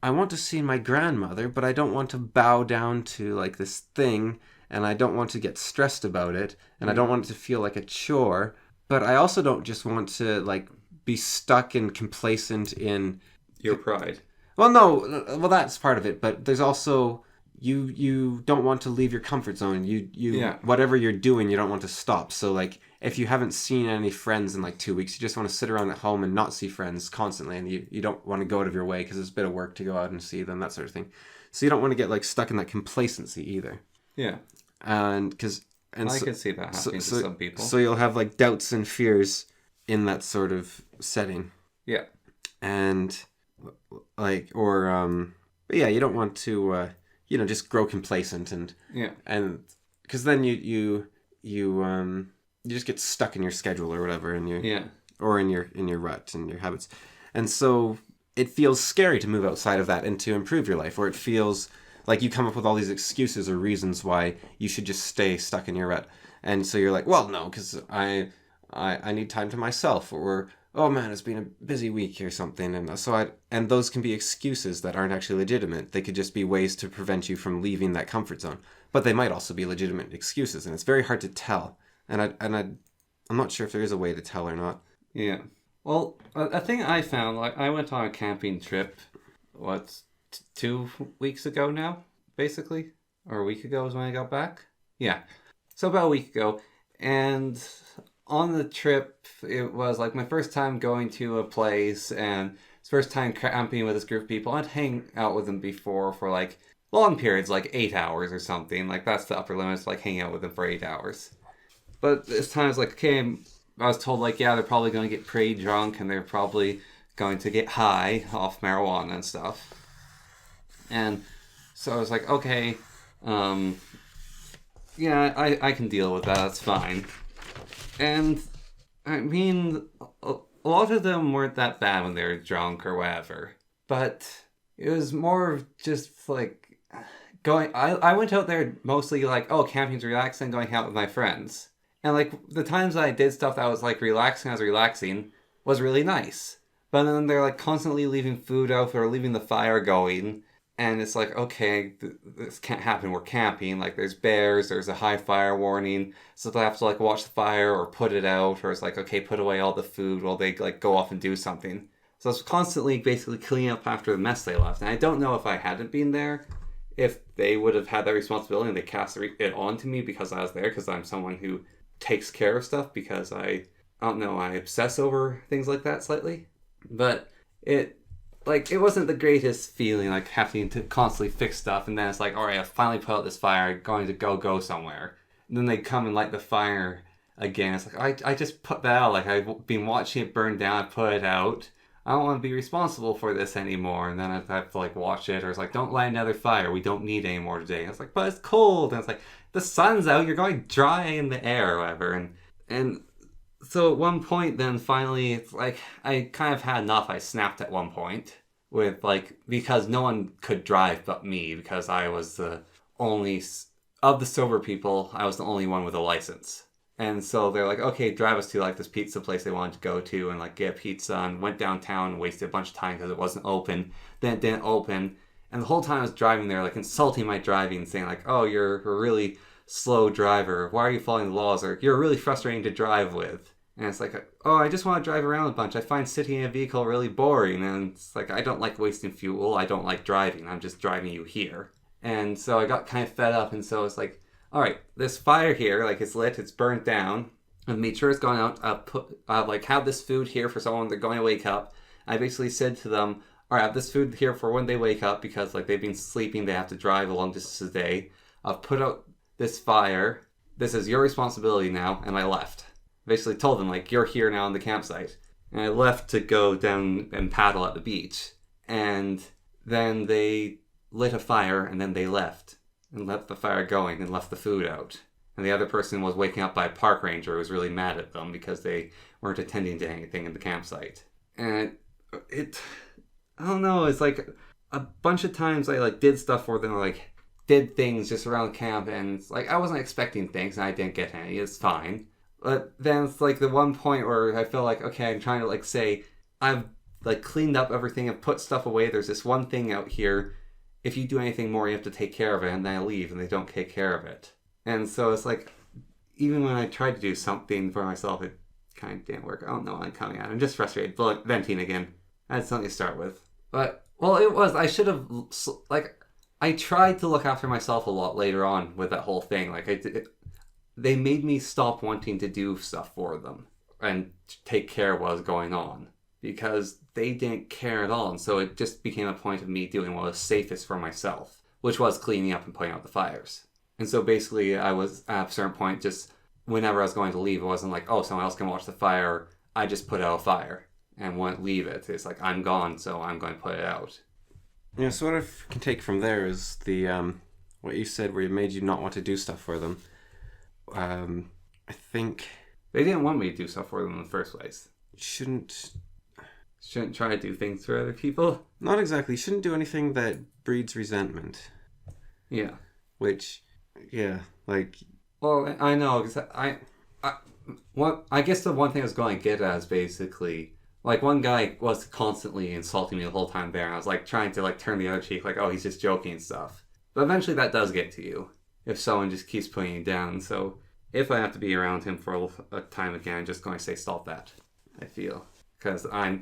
I want to see my grandmother, but I don't want to bow down to like this thing, and I don't want to get stressed about it, and I don't want it to feel like a chore, but I also don't just want to like be stuck and complacent in your pride. Well, no, that's part of it, but there's also you don't want to leave your comfort zone. You whatever you're doing, you don't want to stop. So like, if you haven't seen any friends in like 2 weeks, you just want to sit around at home and not see friends constantly, and you don't want to go out of your way because it's a bit of work to go out and see them, that sort of thing. So you don't want to get like stuck in that complacency either. Yeah. I could see that happening to some people. So you'll have like doubts and fears in that sort of setting. Yeah. And like, or but yeah, you don't want to just grow complacent and because then you just get stuck in your schedule or whatever, and or in your rut and your habits, and so it feels scary to move outside of that and to improve your life, or it feels like you come up with all these excuses or reasons why you should just stay stuck in your rut. And so you're like, well, no, because I need time to myself, or, oh man, it's been a busy week or something. And so and those can be excuses that aren't actually legitimate. They could just be ways to prevent you from leaving that comfort zone. But they might also be legitimate excuses, and it's very hard to tell. And I'm not sure if there is a way to tell or not. Yeah. Well, a thing I found, like, I went on a camping trip, 2 weeks ago now, basically, or a week ago is when I got back. Yeah, so about a week ago, and on the trip, it was like my first time going to a place, and it's first time camping with this group of people. I'd hang out with them before for like long periods, like 8 hours or something. Like, that's the upper limit, like hanging out with them for 8 hours. But this time it's like, okay, I was told like, yeah, they're probably going to get pretty drunk, and they're probably going to get high off marijuana and stuff. And so I was like, okay, yeah, I can deal with that, that's fine. And, I mean, a lot of them weren't that bad when they were drunk or whatever. But it was more just, like, I went out there mostly, like, oh, camping's relaxing, going out with my friends. And, like, the times I did stuff that was, like, relaxing was really nice. But then they're, like, constantly leaving food out or leaving the fire going. And it's like, okay, this can't happen. We're camping. Like, there's bears. There's a high fire warning. So they have to, like, watch the fire or put it out. Or it's like, okay, put away all the food while they, like, go off and do something. So it's constantly basically cleaning up after the mess they left. And I don't know if I hadn't been there, if they would have had that responsibility and they cast it onto me because I was there. Because I'm someone who takes care of stuff because I don't know, I obsess over things like that slightly. But it wasn't the greatest feeling, like, having to constantly fix stuff, and then it's like, all right, I finally put out this fire, I'm going to go somewhere. And then they come and light the fire again. It's like, I just put that out, like, I've been watching it burn down, I put it out. I don't want to be responsible for this anymore. And then I have to, like, watch it, or it's like, don't light another fire, we don't need any more today. And it's like, but it's cold. And it's like, the sun's out, you're going dry in the air or whatever. And so at one point, then finally, it's like, I kind of had enough. I snapped at one point with, like, because no one could drive but me, because I was the only, of the sober people, I was the only one with a license. And so they're like, okay, drive us to, like, this pizza place they wanted to go to and, like, get pizza, and went downtown and wasted a bunch of time because it wasn't open. Then it didn't open. And the whole time I was driving there, like, insulting my driving, saying, like, oh, you're a really slow driver. Why are you following the laws? Or, you're really frustrating to drive with. And it's like, oh, I just want to drive around a bunch. I find sitting in a vehicle really boring. And it's like, I don't like wasting fuel. I don't like driving. I'm just driving you here. And so I got kind of fed up. And so it's like, all right, this fire here, like it's lit, it's burnt down. I've made sure it's gone out. I've like have this food here for someone they're going to wake up. I basically said to them, all right, I have this food here for when they wake up because like they've been sleeping. They have to drive a long distance a day. I've put out this fire. This is your responsibility now. And I left. Basically told them, like, you're here now on the campsite. And I left to go down and paddle at the beach. And then they lit a fire, and then they left. And left the fire going and left the food out. And the other person was waking up by a park ranger who was really mad at them because they weren't attending to anything in the campsite. And I don't know, it's like a bunch of times I, like, did stuff for them, like, did things just around camp, and it's like, I wasn't expecting things, and I didn't get any. It's fine. But then it's like the one point where I feel like, okay, I'm trying to like say, I've like cleaned up everything and put stuff away. There's this one thing out here. If you do anything more, you have to take care of it. And then I leave and they don't take care of it. And so it's like, even when I tried to do something for myself, it kind of didn't work. I don't know what I'm coming at. I'm just frustrated. But venting again. I had something to start with. But, well, I should have, like, I tried to look after myself a lot later on with that whole thing. Like, they made me stop wanting to do stuff for them and take care of what was going on because they didn't care at all. And so it just became a point of me doing what was safest for myself, which was cleaning up and putting out the fires. And so basically I was at a certain point, just whenever I was going to leave, it wasn't like, oh, someone else can watch the fire. I just put out a fire and wouldn't leave it. It's like, I'm gone, so I'm going to put it out. Yeah, so what I can take from there is the what you said where it made you not want to do stuff for them. I think they didn't want me to do stuff for them in the first place. Shouldn't try to do things for other people. Not exactly. Shouldn't do anything that breeds resentment. Yeah. Which, yeah, like. Well, I know because I guess the one thing I was going to get at is basically like one guy was constantly insulting me the whole time there. And I was like trying to like turn the other cheek, like, oh, he's just joking and stuff. But eventually that does get to you. If someone just keeps putting you down. So if I have to be around him for a time again, I'm just going to say stop that, I feel. Because I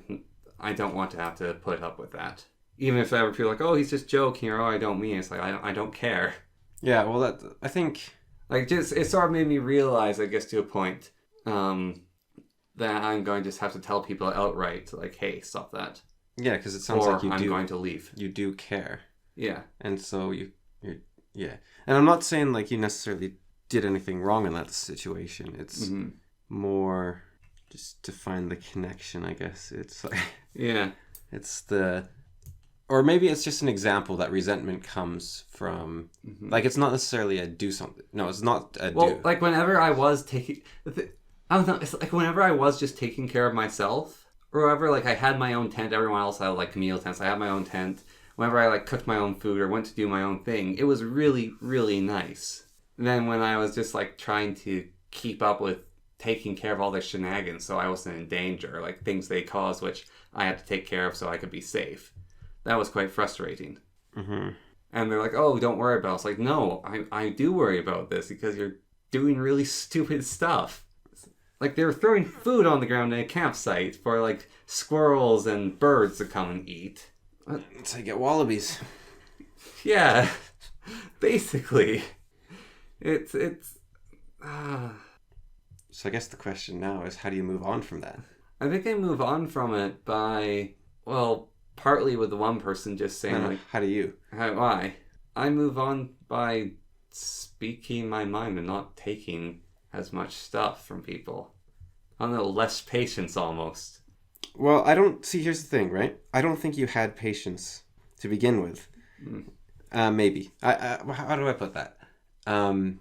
don't want to have to put up with that. Even if I ever feel like, oh, he's just joking, or oh, I don't mean it. It's like, I don't care. Yeah, well, I think. Like, just it sort of made me realize, I guess, to a point, that I'm going to just have to tell people outright, like, hey, stop that. Yeah, because it sounds or like I'm going to leave. You do care. Yeah. And so you're yeah. And I'm not saying like you necessarily did anything wrong in that situation. It's more just to find the connection, I guess. It's like yeah. It's or maybe it's just an example that resentment comes from like it's not necessarily a do something. No, it's not a do. Well, like whenever I was taking I don't know, it's like whenever I was just taking care of myself or whenever like I had my own tent, everyone else had like meal tents. I had my own tent. Whenever I like cooked my own food or went to do my own thing, it was really, really nice. And then when I was just like trying to keep up with taking care of all their shenanigans so I wasn't in danger, like things they caused which I had to take care of so I could be safe, that was quite frustrating. Mm-hmm. And they're like, oh, don't worry about it. It's like, no, I do worry about this because you're doing really stupid stuff. Like they were throwing food on the ground in a campsite for like squirrels and birds to come and eat. So you get wallabies. Yeah, basically. It's So I guess the question now is, how do you move on from that? I think I move on from it by, well, partly with the one person just saying like... How do you? Why? I move on by speaking my mind and not taking as much stuff from people. I don't know, less patience almost. Well, I don't... See, here's the thing, right? I don't think you had patience to begin with. Maybe. How do I put that? Now,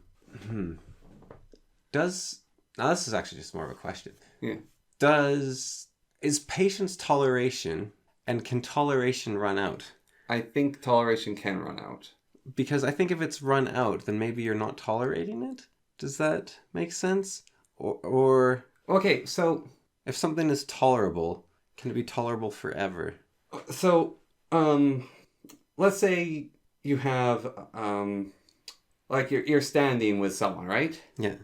this is actually just more of a question. Yeah. Is patience toleration, and can toleration run out? I think toleration can run out. Because I think if it's run out, then maybe you're not tolerating it? Does that make sense? Or... Okay, so... If something is tolerable, can it be tolerable forever? So, let's say you have, like you're standing with someone, right? Yeah.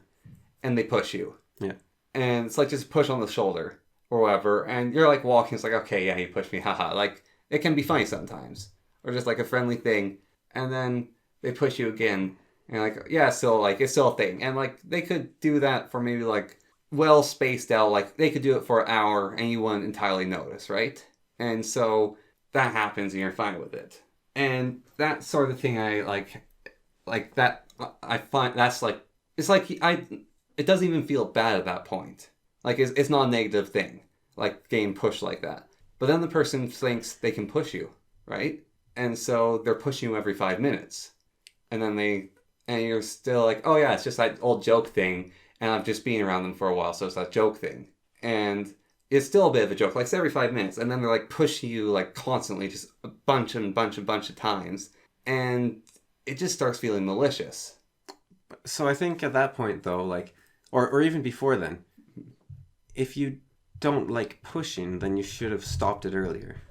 And they push you. Yeah. and it's like just push on the shoulder or whatever, and you're like walking, it's like, okay, yeah, you pushed me, haha. Like, it can be funny sometimes. Or just like a friendly thing, and then they push you again, and like, yeah, so like, it's still a thing. And like, they could do that for maybe like, well spaced out, like, they could do it for an hour, and you wouldn't entirely notice, right? And so, that happens, and you're fine with it. And that sort of thing I like that, I find, that's like, it's like, it doesn't even feel bad at that point. Like, it's not a negative thing, like, getting pushed like that. But then the person thinks they can push you, right? And so they're pushing you every 5 minutes. And then you're still like, oh yeah, it's just that old joke thing, and I've just been around them for a while, so it's that joke thing. And it's still a bit of a joke, like, it's every 5 minutes, and then they're like pushing you like constantly, just a bunch of times. And it just starts feeling malicious. So I think at that point, though, like, or even before then, if you don't like pushing, then you should have stopped it earlier.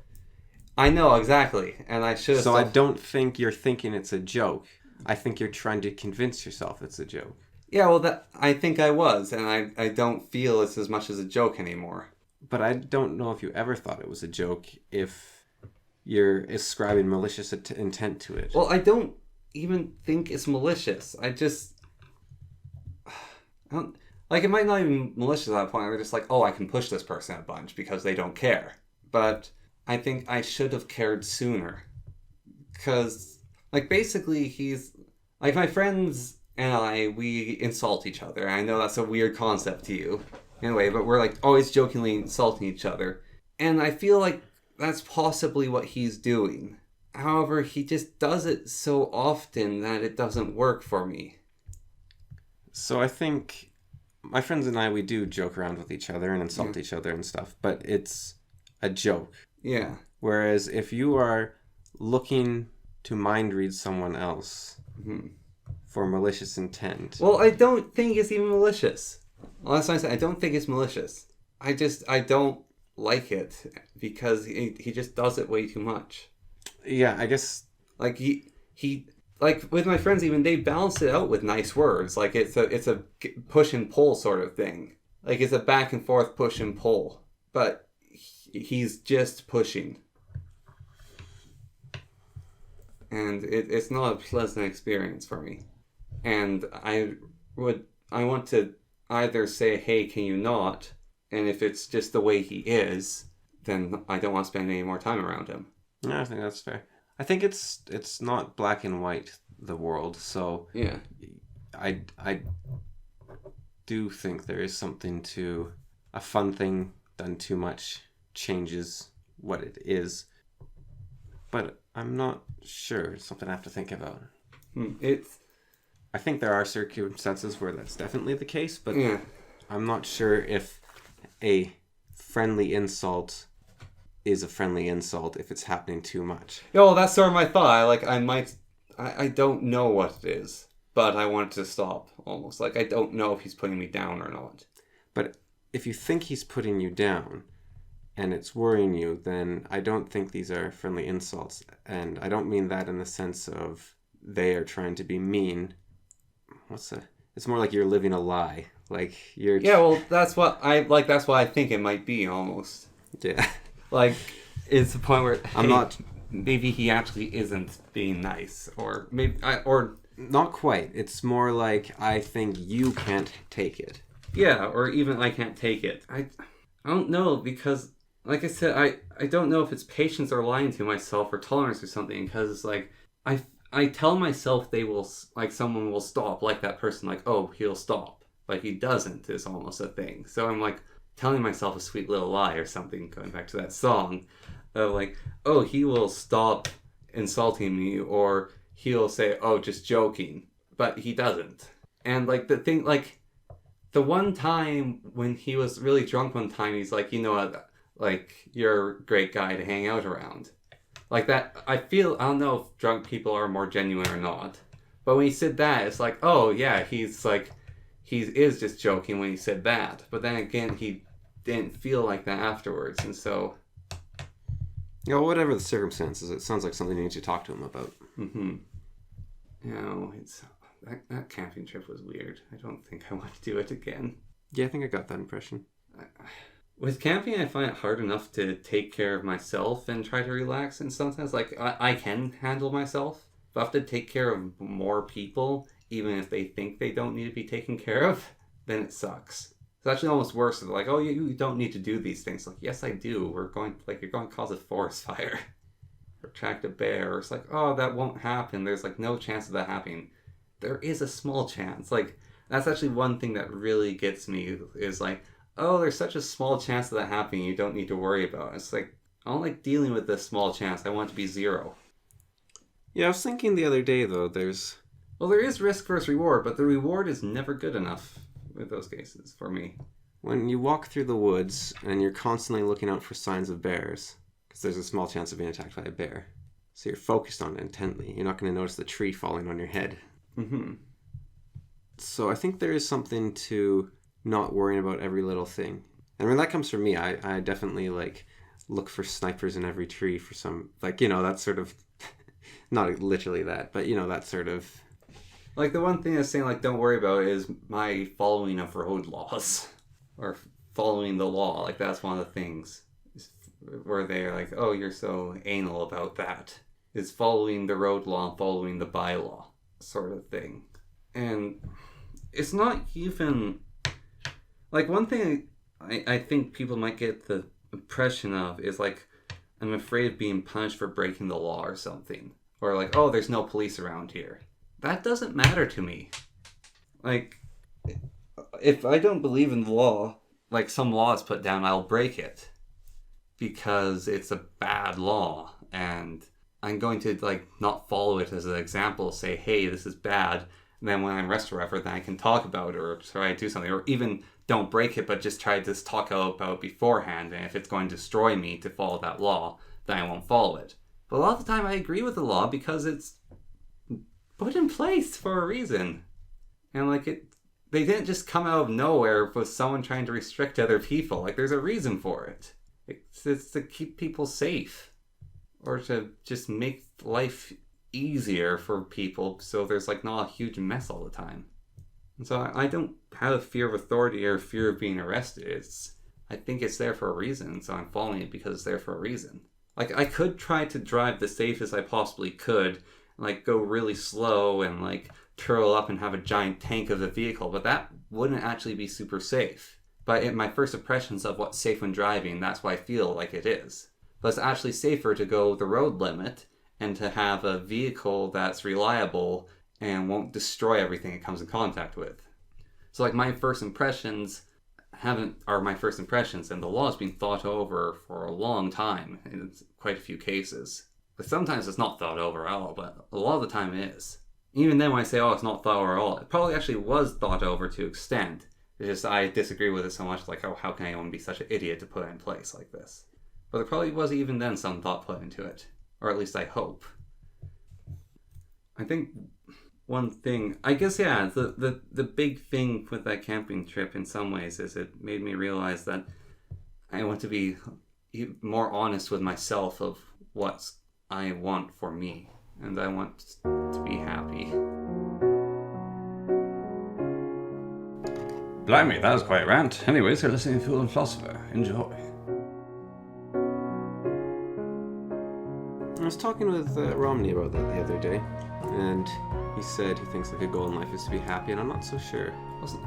I know, exactly. And I should have So I don't think you're thinking it's a joke. I think you're trying to convince yourself it's a joke. Yeah, well, I think I was, and I don't feel it's as much as a joke anymore. But I don't know if you ever thought it was a joke if you're ascribing malicious intent to it. Well, I don't even think it's malicious. I don't, like, it might not even be malicious at that point. I'm just like, oh, I can push this person a bunch because they don't care. But I think I should have cared sooner. Because, like, basically, he's... Like, my friends and we insult each other. I know that's a weird concept to you. Anyway, but we're, like, always jokingly insulting each other. And I feel like that's possibly what he's doing. However, he just does it so often that it doesn't work for me. So I think my friends and I, we do joke around with each other and insult each other and stuff, but it's a joke. Yeah. Whereas if you are looking to mind read someone else for malicious intent... Well, I don't think it's even malicious. Well, that's what I said. I don't think it's malicious. I don't like it because he just does it way too much. Yeah, I guess... Like, he like, with my friends even, they balance it out with nice words. Like, it's a push and pull sort of thing. Like, it's a back and forth push and pull. But he's just pushing. And it's not a pleasant experience for me. And I want to either say, hey, can you not? And if it's just the way he is, then I don't want to spend any more time around him. Yeah, I think that's fair. I think it's not black and white, the world, so yeah. I do think there is something to a fun thing done too much changes what it is. But I'm not sure. It's something I have to think about. I think there are circumstances where that's definitely the case, but yeah. I'm not sure if a friendly insult is a friendly insult if it's happening too much. Oh, that's sort of my thought. I don't know what it is, but I want it to stop, almost. Like, I don't know if he's putting me down or not. But if you think he's putting you down, and it's worrying you, then I don't think these are friendly insults. And I don't mean that in the sense of they are trying to be mean. It's more like you're living a lie. Like, you're... Yeah, well, that's what I think it might be, almost. Yeah. Like, it's the point where maybe he actually isn't being nice, or maybe or not quite. It's more like I think you can't take it. Yeah, or even I can't take it. I don't know, because like I said, I don't know if it's patience or lying to myself or tolerance or something, because it's like I tell myself someone will stop, like that person, like, oh, he'll stop. But he doesn't is almost a thing. So I'm like telling myself a sweet little lie or something, going back to that song, of like, oh, he will stop insulting me, or he'll say, oh, just joking. But he doesn't. And like the thing, like the one time when he was really drunk one time, he's like, you know what, like, you're a great guy to hang out around. Like that, I don't know if drunk people are more genuine or not. But when he said that, it's like, oh yeah, he is just joking when he said that. But then again, he didn't feel like that afterwards, and so... Yeah, well, whatever the circumstances, it sounds like something you need to talk to him about. Mm-hmm. You know, that camping trip was weird. I don't think I want to do it again. Yeah, I think I got that impression. With camping, I find it hard enough to take care of myself and try to relax. And sometimes, like, I can handle myself. But I have to take care of more people, even if they think they don't need to be taken care of, then it sucks. It's actually almost worse. They're like, oh, you don't need to do these things. Like, yes, I do. You're going to cause a forest fire. Or attract a bear. Or it's like, oh, that won't happen. There's, like, no chance of that happening. There is a small chance. Like, that's actually one thing that really gets me is like, oh, there's such a small chance of that happening, you don't need to worry about it. It's like, I don't like dealing with this small chance. I want it to be 0. Yeah, I was thinking the other day, though, Well, there is risk versus reward, but the reward is never good enough with those cases for me. when you walk through the woods and you're constantly looking out for signs of bears, because there's a small chance of being attacked by a bear. So you're focused on it intently. You're not going to notice the tree falling on your head. Mm-hmm. So I think there is something to not worrying about every little thing. And when that comes from me, I definitely like look for snipers in every tree for some, like, you know, that sort of, not literally that, but, you know, that sort of. Like, the one thing that's saying, like, don't worry about is my following of road laws. Or following the law. Like, that's one of the things. Where they're like, oh, you're so anal about that. It's following the road law and following the bylaw sort of thing. And it's not even... Like, one thing I think people might get the impression of is, like, I'm afraid of being punished for breaking the law or something. Or, like, oh, there's no police around here. That doesn't matter to me. Like, if I don't believe in the law, like some law is put down, I'll break it. Because it's a bad law. And I'm going to, like, not follow it as an example, say, hey, this is bad. And then when I'm arrested or whatever, then I can talk about it or try to do something. Or even don't break it, but just try to talk about it beforehand. And if it's going to destroy me to follow that law, then I won't follow it. But a lot of the time I agree with the law because it's put in place for a reason. And, like, they didn't just come out of nowhere with someone trying to restrict other people. Like, there's a reason for it. It's to keep people safe. Or to just make life easier for people so there's, like, not a huge mess all the time. And so I don't have a fear of authority or fear of being arrested. I think it's there for a reason, so I'm following it because it's there for a reason. Like, I could try to drive the safest I possibly could, like, go really slow and, like, turtle up and have a giant tank of a vehicle, but that wouldn't actually be super safe. But in my first impressions of what's safe when driving, that's why I feel like it is. But it's actually safer to go the road limit and to have a vehicle that's reliable and won't destroy everything it comes in contact with. So, like, my first impressions are my first impressions, and the law has been thought over for a long time in quite a few cases. But sometimes it's not thought over at all, but a lot of the time it is. Even then when I say, oh, it's not thought over at all, it probably actually was thought over to an extent. It's just I disagree with it so much, like, oh, how can anyone be such an idiot to put it in place like this? But there probably was even then some thought put into it. Or at least I hope. I think one thing, I guess, yeah, the big thing with that camping trip in some ways is it made me realize that I want to be more honest with myself of what I want for me. And I want to be happy. Blimey, that was quite a rant. Anyways, you're listening to Philosopher. Enjoy. I was talking with Romney about that the other day, and he said he thinks like a goal in life is to be happy, and I'm not so sure.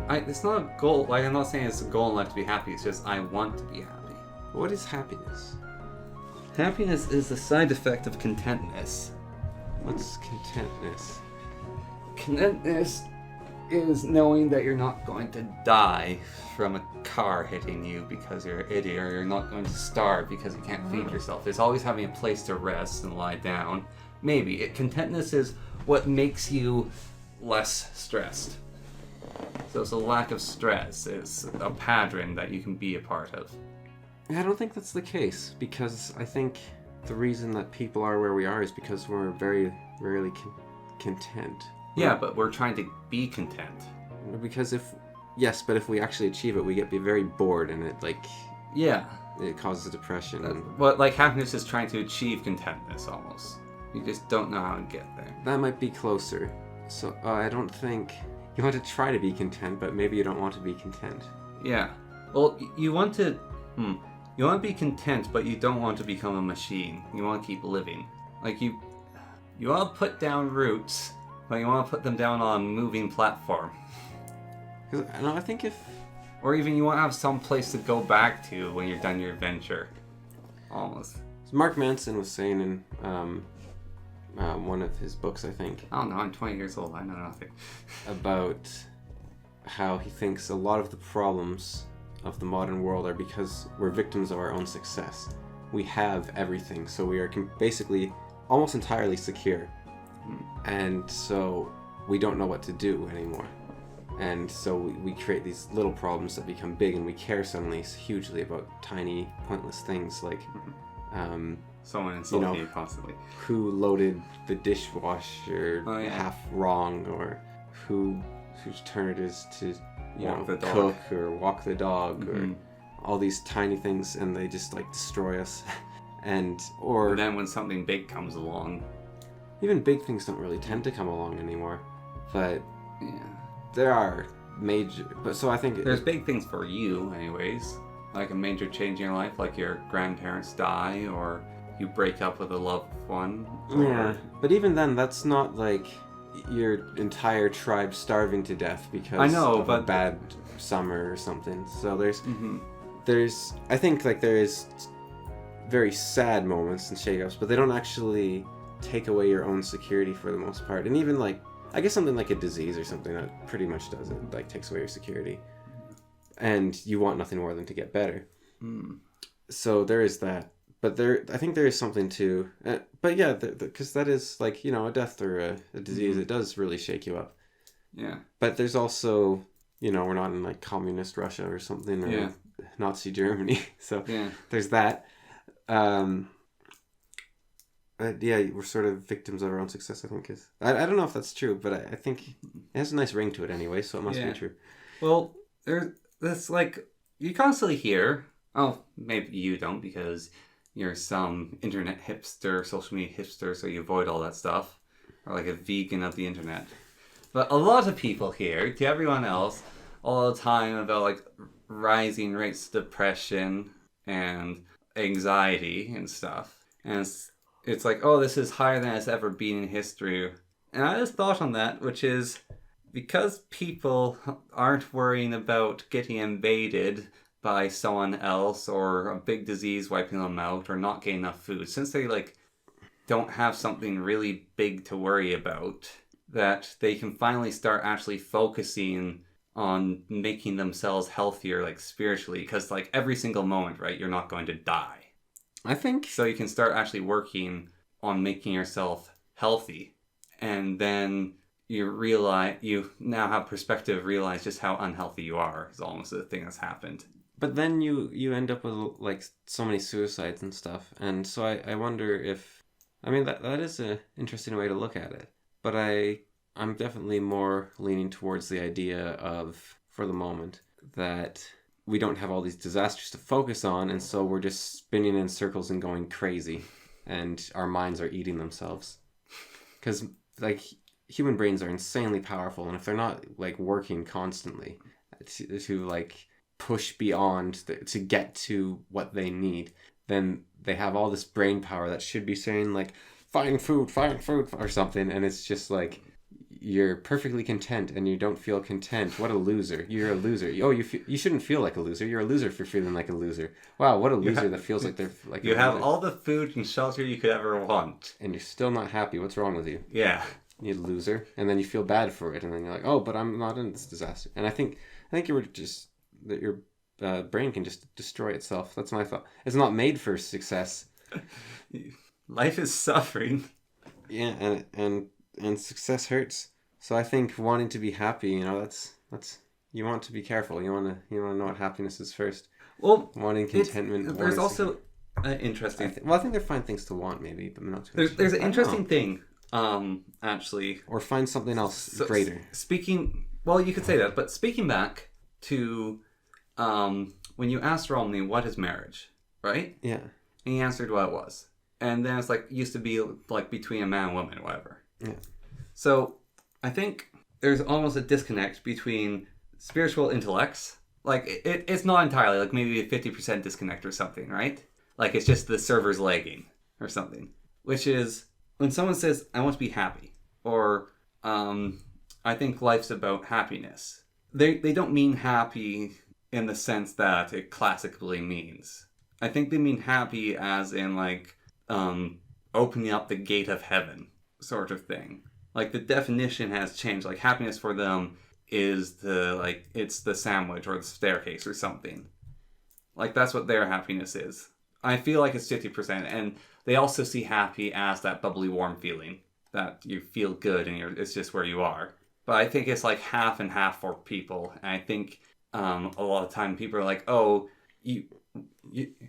It's not a goal, like, I'm not saying it's a goal in life to be happy, it's just I want to be happy. What is happiness? Happiness is a side effect of contentness. What's contentness? Contentness is knowing that you're not going to die from a car hitting you because you're an idiot, or you're not going to starve because you can't feed yourself. It's always having a place to rest and lie down. Maybe. Contentness is what makes you less stressed. So it's a lack of stress. It's a pattern that you can be a part of. I don't think that's the case, because I think the reason that people are where we are is because we're very rarely content. Yeah, but we're trying to be content. Because if we actually achieve it, we get very bored, and it, like... Yeah. It causes depression. But, like, happiness is trying to achieve contentness, almost. You just don't know how to get there. That might be closer. So, I don't think... You want to try to be content, but maybe you don't want to be content. Yeah. Well, you want to be content, but you don't want to become a machine. You want to keep living. Like you want to put down roots, but you want to put them down on a moving platform. I think if... Or even you want to have some place to go back to when you're done your adventure. Almost. Mark Manson was saying in one of his books, I think. I don't know, I'm 20 years old, I know nothing. About how he thinks a lot of the problems of the modern world are because we're victims of our own success. We have everything, so we are basically almost entirely secure. And so we don't know what to do anymore. And so we create these little problems that become big, and we care suddenly hugely about tiny, pointless things like, Someone insulting you constantly. Who loaded the dishwasher half wrong, or whose turn it is to cook or walk the dog, or all these tiny things, and they just like destroy us. And then when something big comes along, even big things don't really tend to come along anymore, but yeah. There are major, but so I think there's big things for you anyways, like a major change in your life, like your grandparents die, or you break up with a loved one. Yeah, but even then, that's not like your entire tribe starving to death because of a bad summer or something. So there's I think like there is very sad moments and shakeups, but they don't actually take away your own security for the most part. And even like, I guess something like a disease or something that pretty much does it, like takes away your security. And you want nothing more than to get better. So there is that. But I think there is something to, but yeah, because that is like, a death or a disease, it does really shake you up. Yeah. But there's also, we're not in like communist Russia or something, or Nazi Germany. So there's that. We're sort of victims of our own success, I think. I don't know if that's true, but I think it has a nice ring to it anyway, so it must be true. Well, that's like, you constantly hear, maybe you don't because you're some internet hipster, social media hipster, so you avoid all that stuff, or like a vegan of the internet. But a lot of people hear, to everyone else, all the time about like rising rates of depression and anxiety and stuff. And it's like, this is higher than it's ever been in history. And I just thought on that, which is because people aren't worrying about getting invaded by someone else or a big disease wiping them out or not getting enough food, since they like don't have something really big to worry about, that they can finally start actually focusing on making themselves healthier, like spiritually, because like every single moment, right, you're not going to die. I think so. You can start actually working on making yourself healthy, and then you now have perspective, realize just how unhealthy you are is almost the thing that's happened. But then you end up with like so many suicides and stuff, and so I wonder if, that is an interesting way to look at it. But I'm definitely more leaning towards the idea of, for the moment, that we don't have all these disasters to focus on, and so we're just spinning in circles and going crazy, and our minds are eating themselves. Because like human brains are insanely powerful, and if they're not like working constantly to like push beyond to get to what they need, then they have all this brain power that should be saying like find food or something, and it's just like you're perfectly content and you don't feel content. What a loser. You're a loser. You shouldn't feel like a loser. You're a loser for feeling like a loser. Wow, what a loser that feels like they're like you have all the food and shelter you could ever want, and you're still not happy. What's wrong with you? Yeah. You loser. And then you feel bad for it, and then you're like, but I'm not in this disaster. And I think you were just that your brain can just destroy itself. That's my thought. It's not made for success. Life is suffering. Yeah, and success hurts. So I think wanting to be happy, that's you want to be careful. You want to know what happiness is first. Well, wanting contentment. There's also interesting. I think they're fine things to want, maybe, but not too much. There's an interesting thing, actually. Or find something else greater. You could say that, but speaking back to when you asked Romney what is marriage, right? Yeah. And he answered what it was. And then it's like, used to be like between a man and woman, whatever. Yeah. So I think there's almost a disconnect between spiritual intellects, like it's not entirely, like maybe a 50% disconnect or something, right? Like it's just the server's lagging or something. Which is when someone says, I want to be happy, or I think life's about happiness. They don't mean happy in the sense that it classically means. I think they mean happy as in like opening up the gate of heaven sort of thing. Like the definition has changed. Like happiness for them is it's the sandwich or the staircase or something. Like that's what their happiness is. I feel like it's 50%, and they also see happy as that bubbly warm feeling that you feel good and it's just where you are. But I think it's like half and half for people. And I think a lot of time people are like, oh, you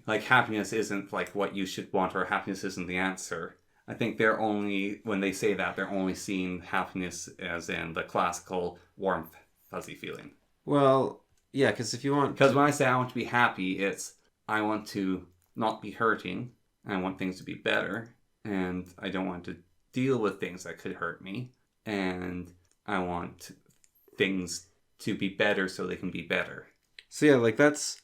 like happiness isn't like what you should want, or happiness isn't the answer. I think when they say that, they're only seeing happiness as in the classical warm, fuzzy feeling. Well, yeah, because Because when I say I want to be happy, it's I want to not be hurting, and I want things to be better, and I don't want to deal with things that could hurt me, and I want things to be better so they can be better. So yeah, like that's...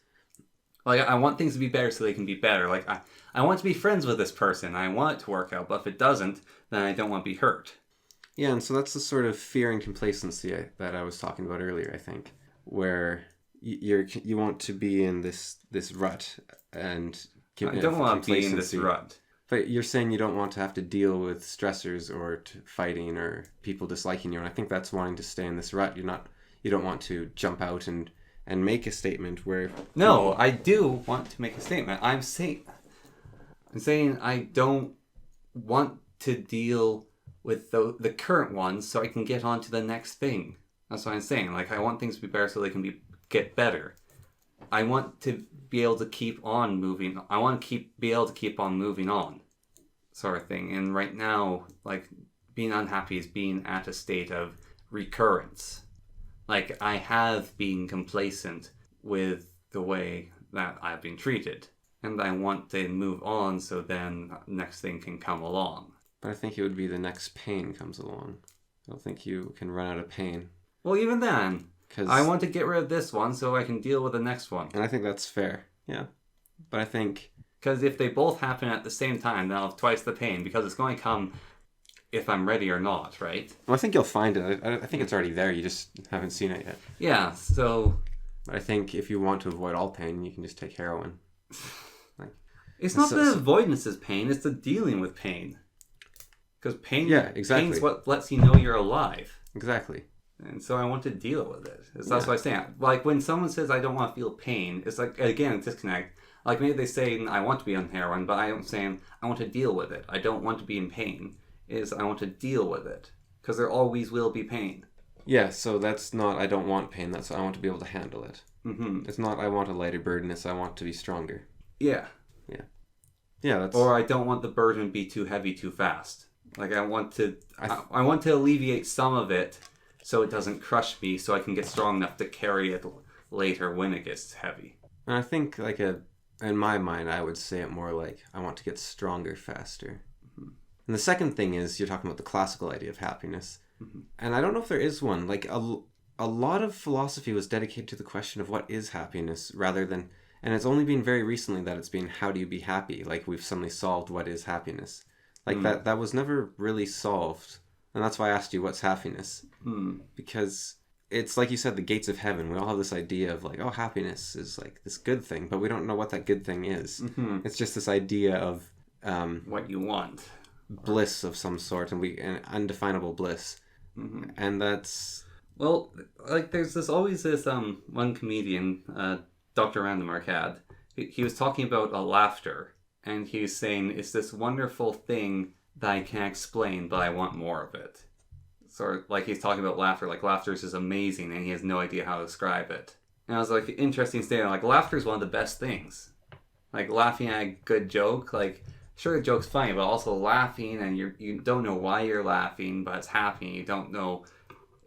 Like, I want things to be better so they can be better. Like, I want to be friends with this person. I want it to work out, but if it doesn't, then I don't want to be hurt. Yeah, and so that's the sort of fear and complacency that I was talking about earlier, I think, where you want to be in this rut and... I don't want to be in this rut. But you're saying you don't want to have to deal with stressors or fighting or people disliking you, and I think that's wanting to stay in this rut. You don't want to jump out and make a statement where... No, I do want to make a statement. I'm saying I don't want to deal with the current ones so I can get on to the next thing. That's what I'm saying. Like, I want things to be better so they can get better. I want to be able to keep on moving. I want to be able to keep on moving on, sort of thing. And right now, like, being unhappy is being at a state of recurrence. Like, I have been complacent with the way that I've been treated. And I want to move on so then next thing can come along. But I think it would be the next pain comes along. I don't think you can run out of pain. Well, even then, I want to get rid of this one so I can deal with the next one. And I think that's fair, yeah. But I think... Because if they both happen at the same time, then I'll have twice the pain, because it's going to come if I'm ready or not, right? Well, I think you'll find it. I think it's already there, you just haven't seen it yet. Yeah, so... But I think if you want to avoid all pain, you can just take heroin. It's not the avoidance is pain, it's the dealing with pain. Because pain, yeah, exactly. Pain's what lets you know you're alive. Exactly. And so I want to deal with it. That's what I'm saying. Like, when someone says, I don't want to feel pain, it's like, again, a disconnect. Like, maybe they say, I want to be on heroin, but I'm saying, I want to deal with it. I don't want to be in pain. I want to deal with it. Because there always will be pain. Yeah, so that's not, I don't want pain. That's, I want to be able to handle it. Mm-hmm. It's not, I want a lighter burden. It's, I want to be stronger. Yeah. Yeah. Yeah, that's... Or I don't want the burden to be too heavy too fast. Like, I want to alleviate some of it, so it doesn't crush me, so I can get strong enough to carry it later when it gets heavy. And I think, like, in my mind, I would say it more like, I want to get stronger faster. Mm-hmm. And the second thing is, you're talking about the classical idea of happiness. Mm-hmm. And I don't know if there is one. Like, a lot of philosophy was dedicated to the question of what is happiness, rather than... And it's only been very recently that it's been, how do you be happy? Like, we've suddenly solved what is happiness. Like, that was never really solved. And that's why I asked you, what's happiness? Because it's like you said, the gates of heaven. We all have this idea of like, oh, happiness is like this good thing, but we don't know what that good thing is. Mm-hmm. It's just this idea of... what you want. Bliss of some sort, and undefinable bliss. Mm-hmm. And that's... Well, like, there's always this one comedian, Dr. Random Arcade. He was talking about laughter. And he's saying, it's this wonderful thing that I can't explain, but I want more of it. Sort of like he's talking about laughter. Like, laughter is amazing, and he has no idea how to describe it. And I was like, interesting statement. Like, laughter is one of the best things. Like, laughing at a good joke. Like, sure, the joke's funny, but also laughing, and you don't know why you're laughing, but it's happening. You don't know.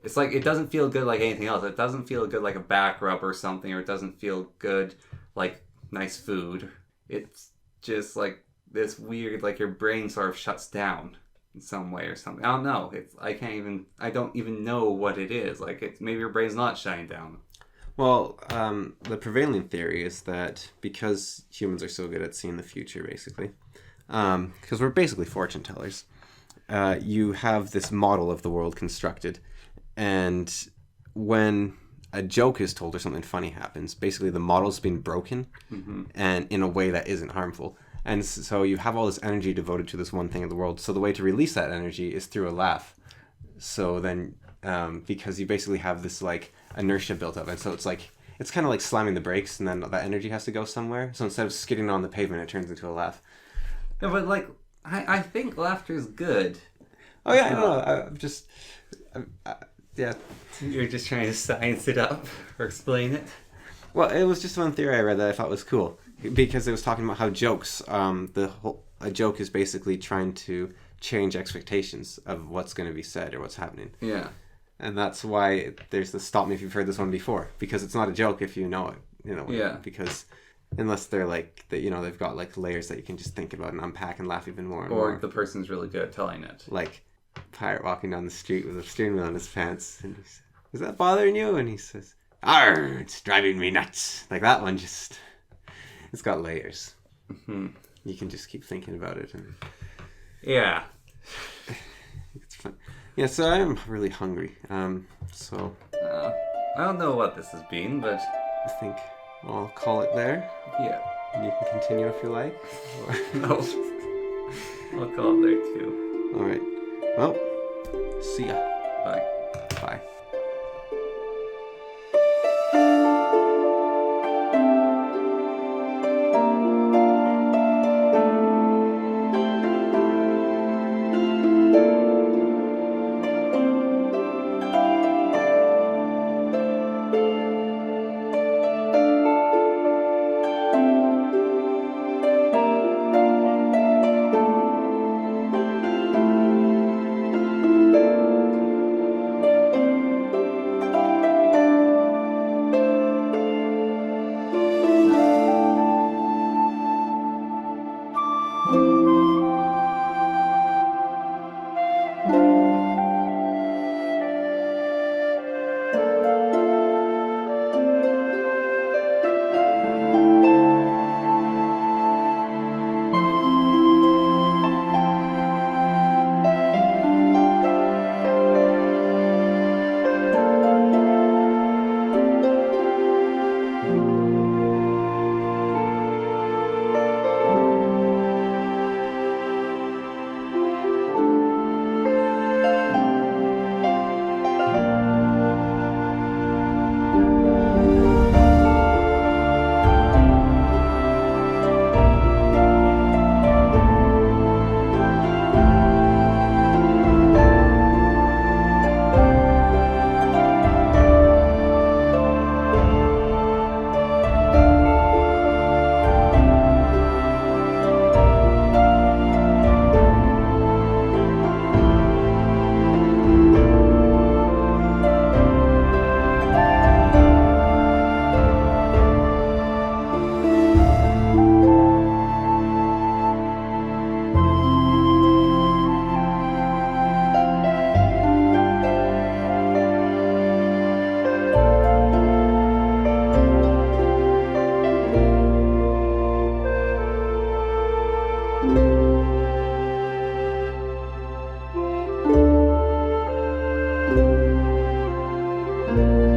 It's like, it doesn't feel good like anything else. It doesn't feel good like a back rub or something, or it doesn't feel good like nice food. It's just like this weird, like your brain sort of shuts down in some way or something. I don't know. I don't even know what it is. Like, maybe your brain's not shutting down. Well, the prevailing theory is that because humans are so good at seeing the future, basically, because we're basically fortune tellers, you have this model of the world constructed, and when a joke is told or something funny happens, basically the model's been broken, and in a way that isn't harmful. And so you have all this energy devoted to this one thing in the world. So the way to release that energy is through a laugh. So then, because you basically have this like inertia built up, and so it's kind of like slamming the brakes, and then that energy has to go somewhere. So instead of skidding on the pavement, it turns into a laugh. Yeah, but like I think laughter is good. Oh yeah, I know. Yeah. You're just trying to science it up or explain it. Well, it was just one theory I read that I thought was cool because it was talking about how jokes, a joke is basically trying to change expectations of what's going to be said or what's happening. Yeah. And that's why there's the stop me if you've heard this one before, because it's not a joke if you know it, Yeah. because unless they're like that, they've got like layers that you can just think about and unpack and laugh even more and Or more. the person's really good at telling it. Like a pirate walking down the street with a steering wheel on his pants, and he's, is that bothering you? And he says, "Arr, it's driving me nuts." Like that one, it's got layers. Mm-hmm. You can just keep thinking about it, and Yeah. it's fun. Yeah, so I am really hungry. So I don't know what this has been, but I think I'll call it there. yeah. And you can continue if you like. No. I'll call it there too. All right. Well, see ya. Bye. Bye. Thank you.